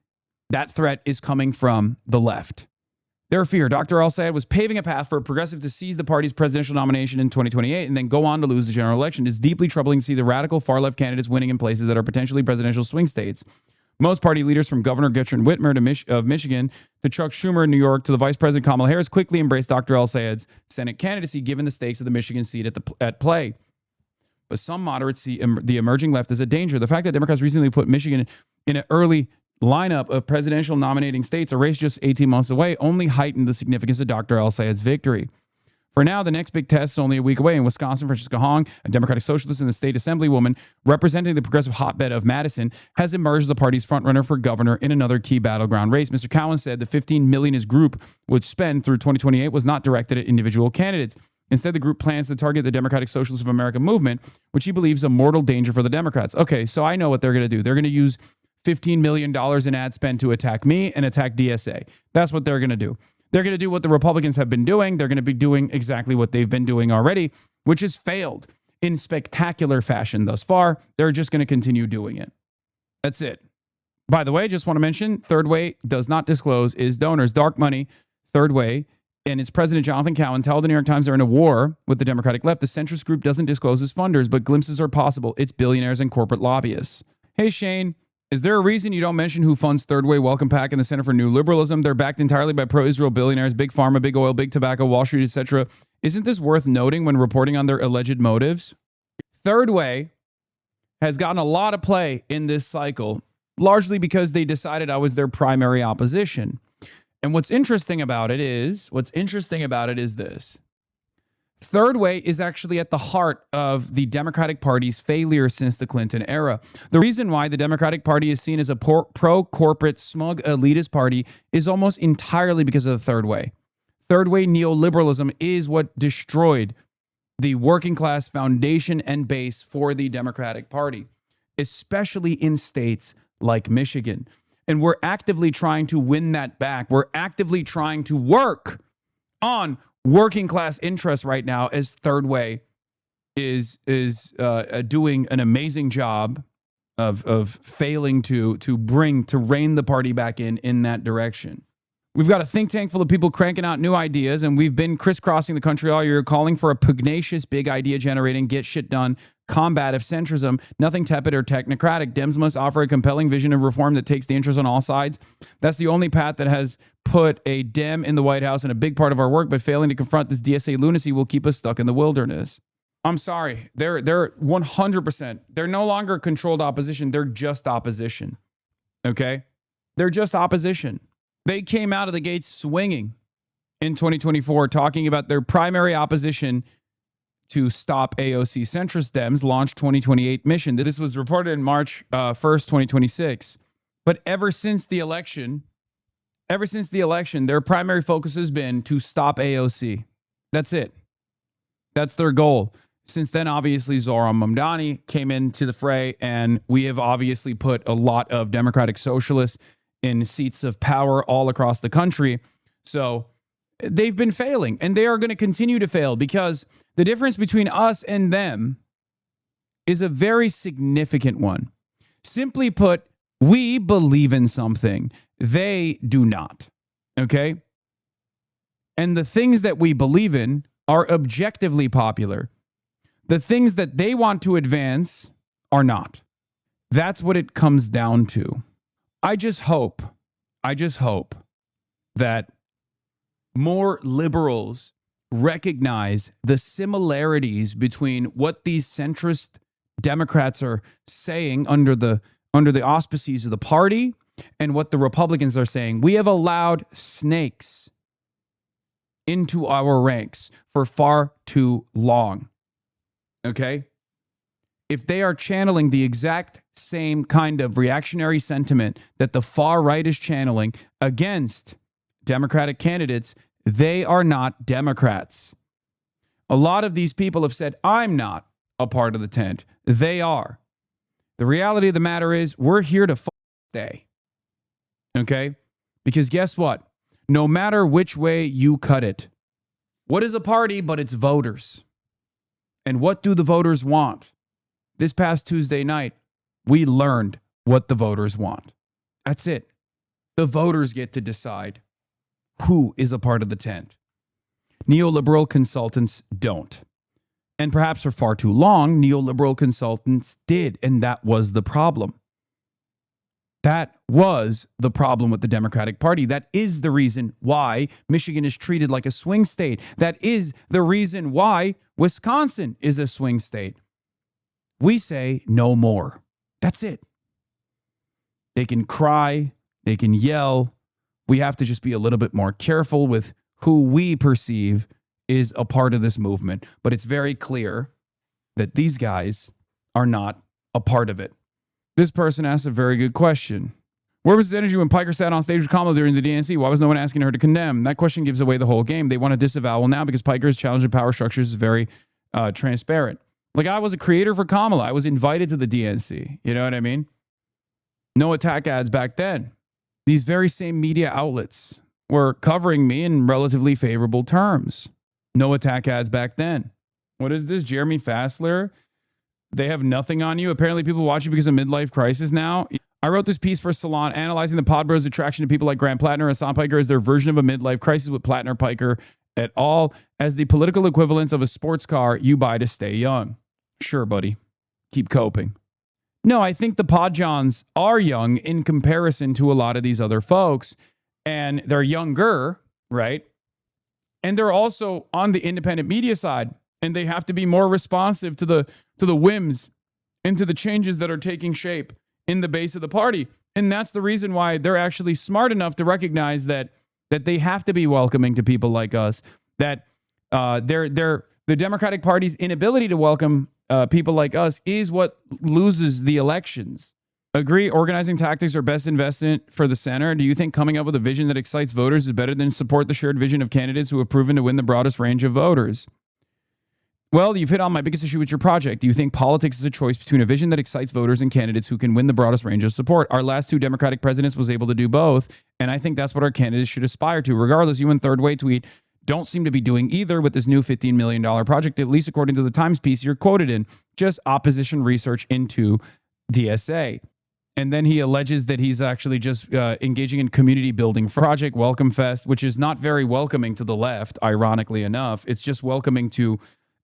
[SPEAKER 1] that threat is coming from the left. Their fear, Dr. Al-Sayed was paving a path for a progressive to seize the party's presidential nomination in 2028 and then go on to lose the general election. It's deeply troubling to see the radical far-left candidates winning in places that are potentially presidential swing states. Most party leaders, from Governor Gretchen Whitmer of Michigan to Chuck Schumer in New York to the Vice President Kamala Harris, quickly embraced Dr. Al-Sayed's Senate candidacy given the stakes of the Michigan seat at play. But some moderates see the emerging left as a danger. The fact that Democrats recently put Michigan in an early lineup of presidential nominating states, a race just 18 months away, only heightened the significance of Dr. Al-Sayed's victory. For now, the next big test is only a week away. In Wisconsin, Francisca Hong, a Democratic Socialist and the state assemblywoman representing the progressive hotbed of Madison, has emerged as the party's frontrunner for governor in another key battleground race. Mr. Cowan said the $15 million his group would spend through 2028 was not directed at individual candidates. Instead, the group plans to target the Democratic Socialists of America movement, which he believes is a mortal danger for the Democrats. Okay, so I know what they're going to do. They're going to use $15 million in ad spend to attack me and attack DSA. That's what they're going to do. They're going to do what the Republicans have been doing. They're going to be doing exactly what they've been doing already, which has failed in spectacular fashion thus far. They're just going to continue doing it. That's it. By the way, just want to mention, Third Way does not disclose its donors. Dark money, Third Way, and its president, Jonathan Cowan, tell the New York Times they're in a war with the Democratic left. The centrist group doesn't disclose its funders, but glimpses are possible. It's billionaires and corporate lobbyists. Hey, Shane. Is there a reason you don't mention who funds Third Way, Welcome Pack, and the Center for New Liberalism? They're backed entirely by pro-Israel billionaires, big pharma, big oil, big tobacco, Wall Street, etc. Isn't this worth noting when reporting on their alleged motives? Third Way has gotten a lot of play in this cycle, largely because they decided I was their primary opposition. And what's interesting about it is this. Third Way is actually at the heart of the Democratic Party's failure since the Clinton era. The reason why the Democratic Party is seen as a pro-corporate, smug, elitist party is almost entirely because of the Third Way. Third Way neoliberalism is what destroyed the working class foundation and base for the Democratic Party, especially in states like Michigan. And we're actively trying to win that back. We're actively trying to work on working class interests right now, as Third Way is doing an amazing job of failing to rein the party back in that direction. We've got a think tank full of people cranking out new ideas, and we've been crisscrossing the country all year calling for a pugnacious, big idea generating, get shit done, combative centrism, nothing tepid or technocratic. Dems must offer a compelling vision of reform that takes the interest on all sides. That's the only path that has put a Dem in the White House and a big part of our work, but failing to confront this DSA lunacy will keep us stuck in the wilderness. I'm sorry. They're 100%. They're no longer controlled opposition. They're just opposition. Okay? They're just opposition. They came out of the gates swinging in 2024, talking about their primary opposition to stop AOC centrist Dems launch 2028 mission. This was reported in March 1st, 2026. But ever since the election, their primary focus has been to stop AOC. That's it. That's their goal. Since then, obviously, Zohran Mamdani came into the fray, and we have obviously put a lot of Democratic socialists in seats of power all across the country. So they've been failing, and they are going to continue to fail, because the difference between us and them is a very significant one. Simply put, we believe in something. They do not. Okay? And the things that we believe in are objectively popular. The things that they want to advance are not. That's what it comes down to. I just hope that more liberals recognize the similarities between what these centrist Democrats are saying under the auspices of the party and what the Republicans are saying. We have allowed snakes into our ranks for far too long. Okay? If they are channeling the exact same kind of reactionary sentiment that the far right is channeling against Democratic candidates, they are not Democrats. A lot of these people have said, I'm not a part of the tent. They are. The reality of the matter is we're here to stay. Okay? Because guess what? No matter which way you cut it, what is a party but it's voters? And what do the voters want? This past Tuesday night, we learned what the voters want. That's it. The voters get to decide who is a part of the tent. Neoliberal consultants don't. And perhaps for far too long, neoliberal consultants did, and that was the problem. That was the problem with the Democratic Party. That is the reason why Michigan is treated like a swing state. That is the reason why Wisconsin is a swing state. We say no more. That's it. They can cry, they can yell. We have to just be a little bit more careful with who we perceive is a part of this movement. But it's very clear that these guys are not a part of it. This person asked a very good question. Where was his energy when Piker sat on stage with Kamala during the DNC? Why was no one asking her to condemn? That question gives away the whole game. They want a disavowal now because Piker's challenge of power structures is very transparent. Like, I was a creator for Kamala. I was invited to the DNC. You know what I mean? No attack ads back then. These very same media outlets were covering me in relatively favorable terms. No attack ads back then. What is this? Jeremy Fassler? They have nothing on you. Apparently people watch you because of midlife crisis now. I wrote this piece for Salon analyzing the Pod Bros' attraction to people like Grant Plattner and Hasan Piker as their version of a midlife crisis with Plattner, Piker et al. As the political equivalence of a sports car you buy to stay young. Sure, buddy. Keep coping. No, I think the Podjons are young in comparison to a lot of these other folks. And they're younger, right? And they're also on the independent media side. And they have to be more responsive to the whims and to the changes that are taking shape in the base of the party. And that's the reason why they're actually smart enough to recognize that they have to be welcoming to people like us. That the Democratic Party's inability to welcome people like us is what loses the elections. Agree, organizing tactics are best investment for the center. Do you think coming up with a vision that excites voters is better than support the shared vision of candidates who have proven to win the broadest range of voters? Well, you've hit on my biggest issue with your project. Do you think politics is a choice between a vision that excites voters and candidates who can win the broadest range of support? Our last two Democratic presidents was able to do both, and I think that's what our candidates should aspire to. Regardless, you and Third Way Tweet don't seem to be doing either with this new $15 million project, at least according to the Times piece you're quoted in. Just opposition research into DSA. And then he alleges that he's actually just engaging in community building for Project Welcome Fest, which is not very welcoming to the left, ironically enough. It's just welcoming to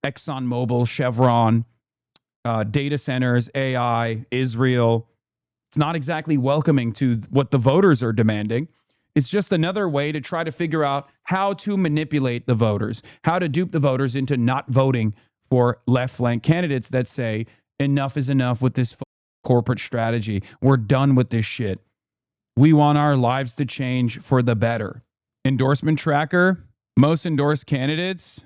[SPEAKER 1] ExxonMobil, Chevron, data centers, AI, Israel. It's not exactly welcoming to what the voters are demanding. It's just another way to try to figure out how to manipulate the voters, how to dupe the voters into not voting for left flank candidates that say enough is enough with this corporate strategy. We're done with this shit. We want our lives to change for the better. Endorsement tracker, most endorsed candidates.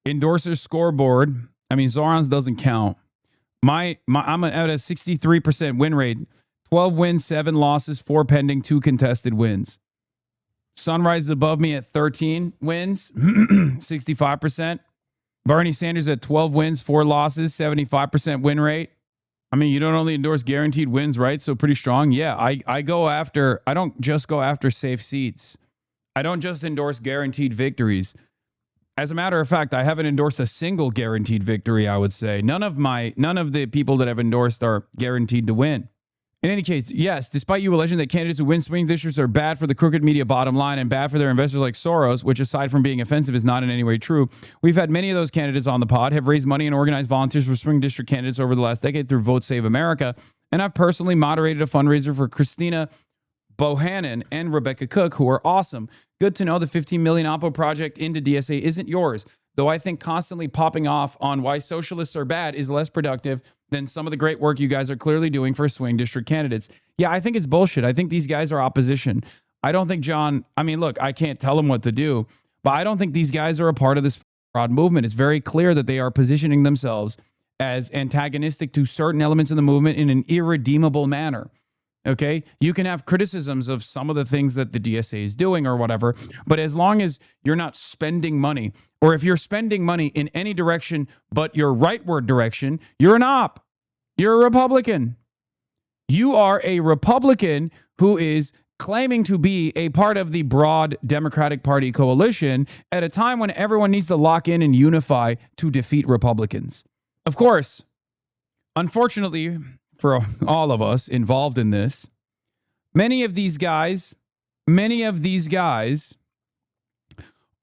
[SPEAKER 1] Endorser scoreboard. I mean, Zoran's doesn't count. I'm at a 63% win rate. 12 wins, 7 losses, 4 pending, 2 contested wins. Sunrise is above me at 13 wins, 65%. Bernie Sanders at 12 wins, 4 losses, 75% win rate. I mean, you don't only endorse guaranteed wins, right? So pretty strong. Yeah, I don't just go after safe seats. I don't just endorse guaranteed victories. As a matter of fact, I haven't endorsed a single guaranteed victory, I would say. None of the people that I've endorsed are guaranteed to win. In any case, yes, despite you alleging that candidates who win swing districts are bad for the crooked media bottom line and bad for their investors like Soros, which aside from being offensive is not in any way true, we've had many of those candidates on the pod, have raised money and organized volunteers for swing district candidates over the last decade through Vote Save America, and I've personally moderated a fundraiser for Christina Bohannon and Rebecca Cook, who are awesome. Good to know the 15 million Oppo project into DSA isn't yours, though I think constantly popping off on why socialists are bad is less productive than some of the great work you guys are clearly doing for swing district candidates. Yeah, I think it's bullshit. I think these guys are opposition. I don't think look, I can't tell them what to do, but I don't think these guys are a part of this fraud movement. It's very clear that they are positioning themselves as antagonistic to certain elements of the movement in an irredeemable manner. Okay, you can have criticisms of some of the things that the DSA is doing or whatever, but as long as you're not spending money, or if you're spending money in any direction but your rightward direction, you're an op. You're a Republican. You are a Republican who is claiming to be a part of the broad Democratic Party coalition at a time when everyone needs to lock in and unify to defeat Republicans. Of course, unfortunately, for all of us involved in this, many of these guys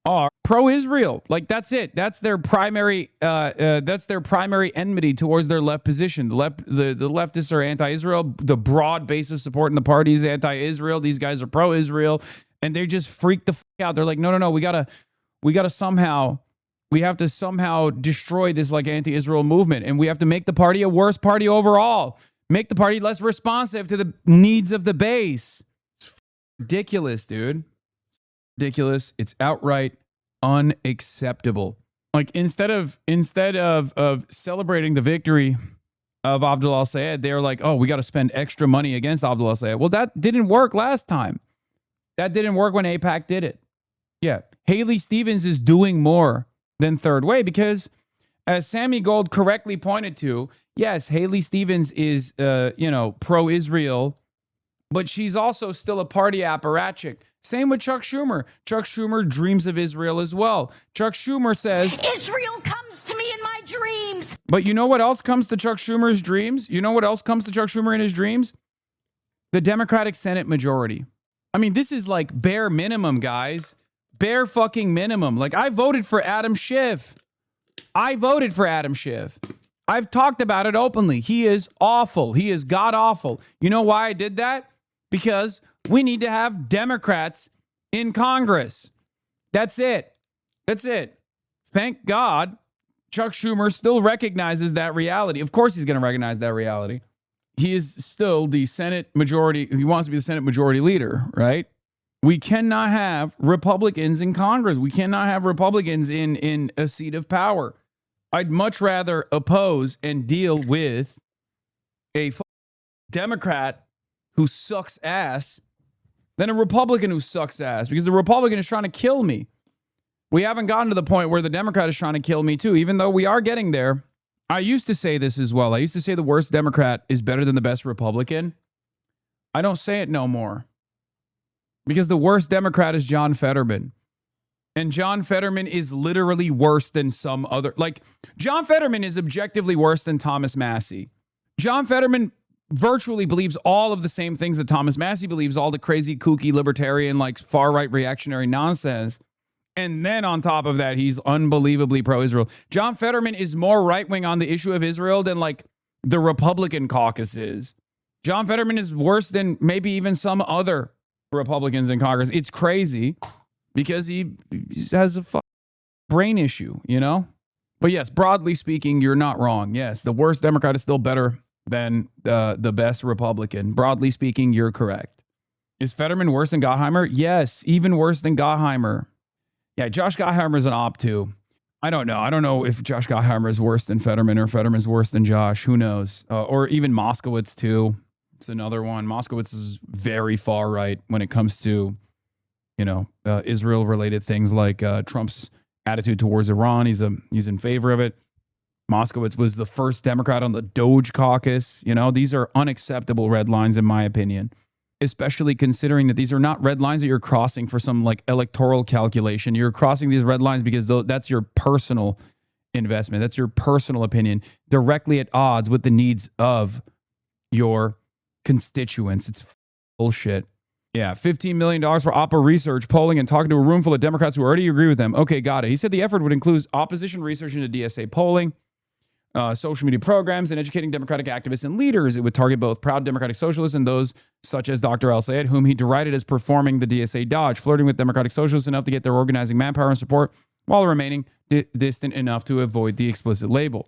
[SPEAKER 1] are pro-Israel. Like, that's it. That's their primary enmity towards their left position. The leftists are anti-Israel. The broad base of support in the party is anti-Israel. These guys are pro-Israel, and they just freak the fuck out. They're like, no, we have to somehow destroy this like anti-Israel movement, and we have to make the party a worse party overall. Make the party less responsive to the needs of the base. It's ridiculous, dude. Ridiculous. It's outright unacceptable. Like, instead of celebrating the victory of Abdul al-Sayed, they're like, oh, we got to spend extra money against Abdul al-Sayed. Well, that didn't work last time. That didn't work when AIPAC did it. Yeah. Haley Stevens is doing more than Third Way because, as Sammy Gold correctly pointed to, yes, Haley Stevens is, pro-Israel, but she's also still a party apparatchik. Same with Chuck Schumer. Chuck Schumer dreams of Israel as well. Chuck Schumer says,
[SPEAKER 11] Israel comes to me in my dreams.
[SPEAKER 1] But you know what else comes to Chuck Schumer's dreams? You know what else comes to Chuck Schumer in his dreams? The Democratic Senate majority. I mean, this is like bare minimum, guys. Bare fucking minimum. Like, I voted for Adam Schiff. I've talked about it openly. He is awful. He is god awful. You know why I did that? Because we need to have Democrats in Congress. That's it. Thank God Chuck Schumer still recognizes that reality. Of course he's going to recognize that reality. He is still the Senate majority. He wants to be the Senate majority leader, right? We cannot have Republicans in Congress. We cannot have Republicans in a seat of power. I'd much rather oppose and deal with a Democrat who sucks ass than a Republican who sucks ass, because the Republican is trying to kill me. We haven't gotten to the point where the Democrat is trying to kill me too, even though we are getting there. I used to say this as well. I used to say the worst Democrat is better than the best Republican. I don't say it no more, because the worst Democrat is John Fetterman. And John Fetterman is literally worse than some other. Like, John Fetterman is objectively worse than Thomas Massie. John Fetterman virtually believes all of the same things that Thomas Massie believes, all the crazy, kooky, libertarian, like far-right reactionary nonsense. And then on top of that, he's unbelievably pro-Israel. John Fetterman is more right-wing on the issue of Israel than like the Republican caucus is. John Fetterman is worse than maybe even some other Republicans in Congress. It's crazy because he has a brain issue, you know? But yes, broadly speaking, you're not wrong. Yes, the worst Democrat is still better than the best Republican. Broadly speaking, you're correct. Is Fetterman worse than Gottheimer? Yes, even worse than Gottheimer. Yeah, Josh Gottheimer is an op too. I don't know. I don't know if Josh Gottheimer is worse than Fetterman or Fetterman's worse than Josh. Who knows? Or even Moskowitz too. It's another one. Moskowitz is very far right when it comes to, Israel-related things like Trump's attitude towards Iran. He's in favor of it. Moskowitz was the first Democrat on the Doge caucus. These are unacceptable red lines in my opinion, especially considering that these are not red lines that you're crossing for some like electoral calculation. You're crossing these red lines because that's your personal investment. That's your personal opinion, directly at odds with the needs of your constituents. It's bullshit. Yeah, $15 million for Oppa research, polling, and talking to a room full of Democrats who already agree with them. Okay, got it. He said the effort would include opposition research into DSA polling, social media programs, and educating Democratic activists and leaders. It would target both proud Democratic socialists and those such as Dr. El-Sayed, whom he derided as performing the DSA dodge, flirting with Democratic socialists enough to get their organizing manpower and support while remaining distant enough to avoid the explicit label.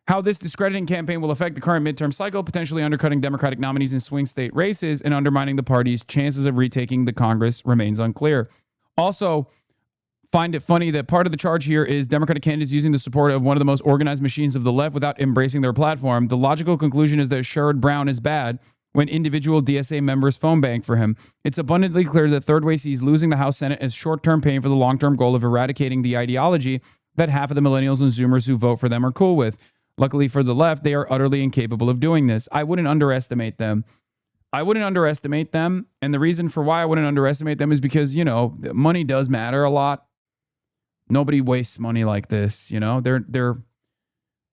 [SPEAKER 1] How this discrediting campaign will affect the current midterm cycle, potentially undercutting Democratic nominees in swing state races and undermining the party's chances of retaking the Congress, remains unclear. Also, find it funny that part of the charge here is Democratic candidates using the support of one of the most organized machines of the left without embracing their platform. The logical conclusion is that Sherrod Brown is bad when individual DSA members phone bank for him. It's abundantly clear that Third Way sees losing the House Senate as short-term pain for the long-term goal of eradicating the ideology that half of the millennials and Zoomers who vote for them are cool with. Luckily for the left, they are utterly incapable of doing this. I wouldn't underestimate them. And the reason for why I wouldn't underestimate them is because, you know, money does matter a lot. Nobody wastes money like this, you know.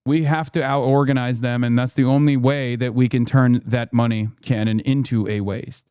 [SPEAKER 1] We have to out-organize them, and that's the only way that we can turn that money cannon into a waste.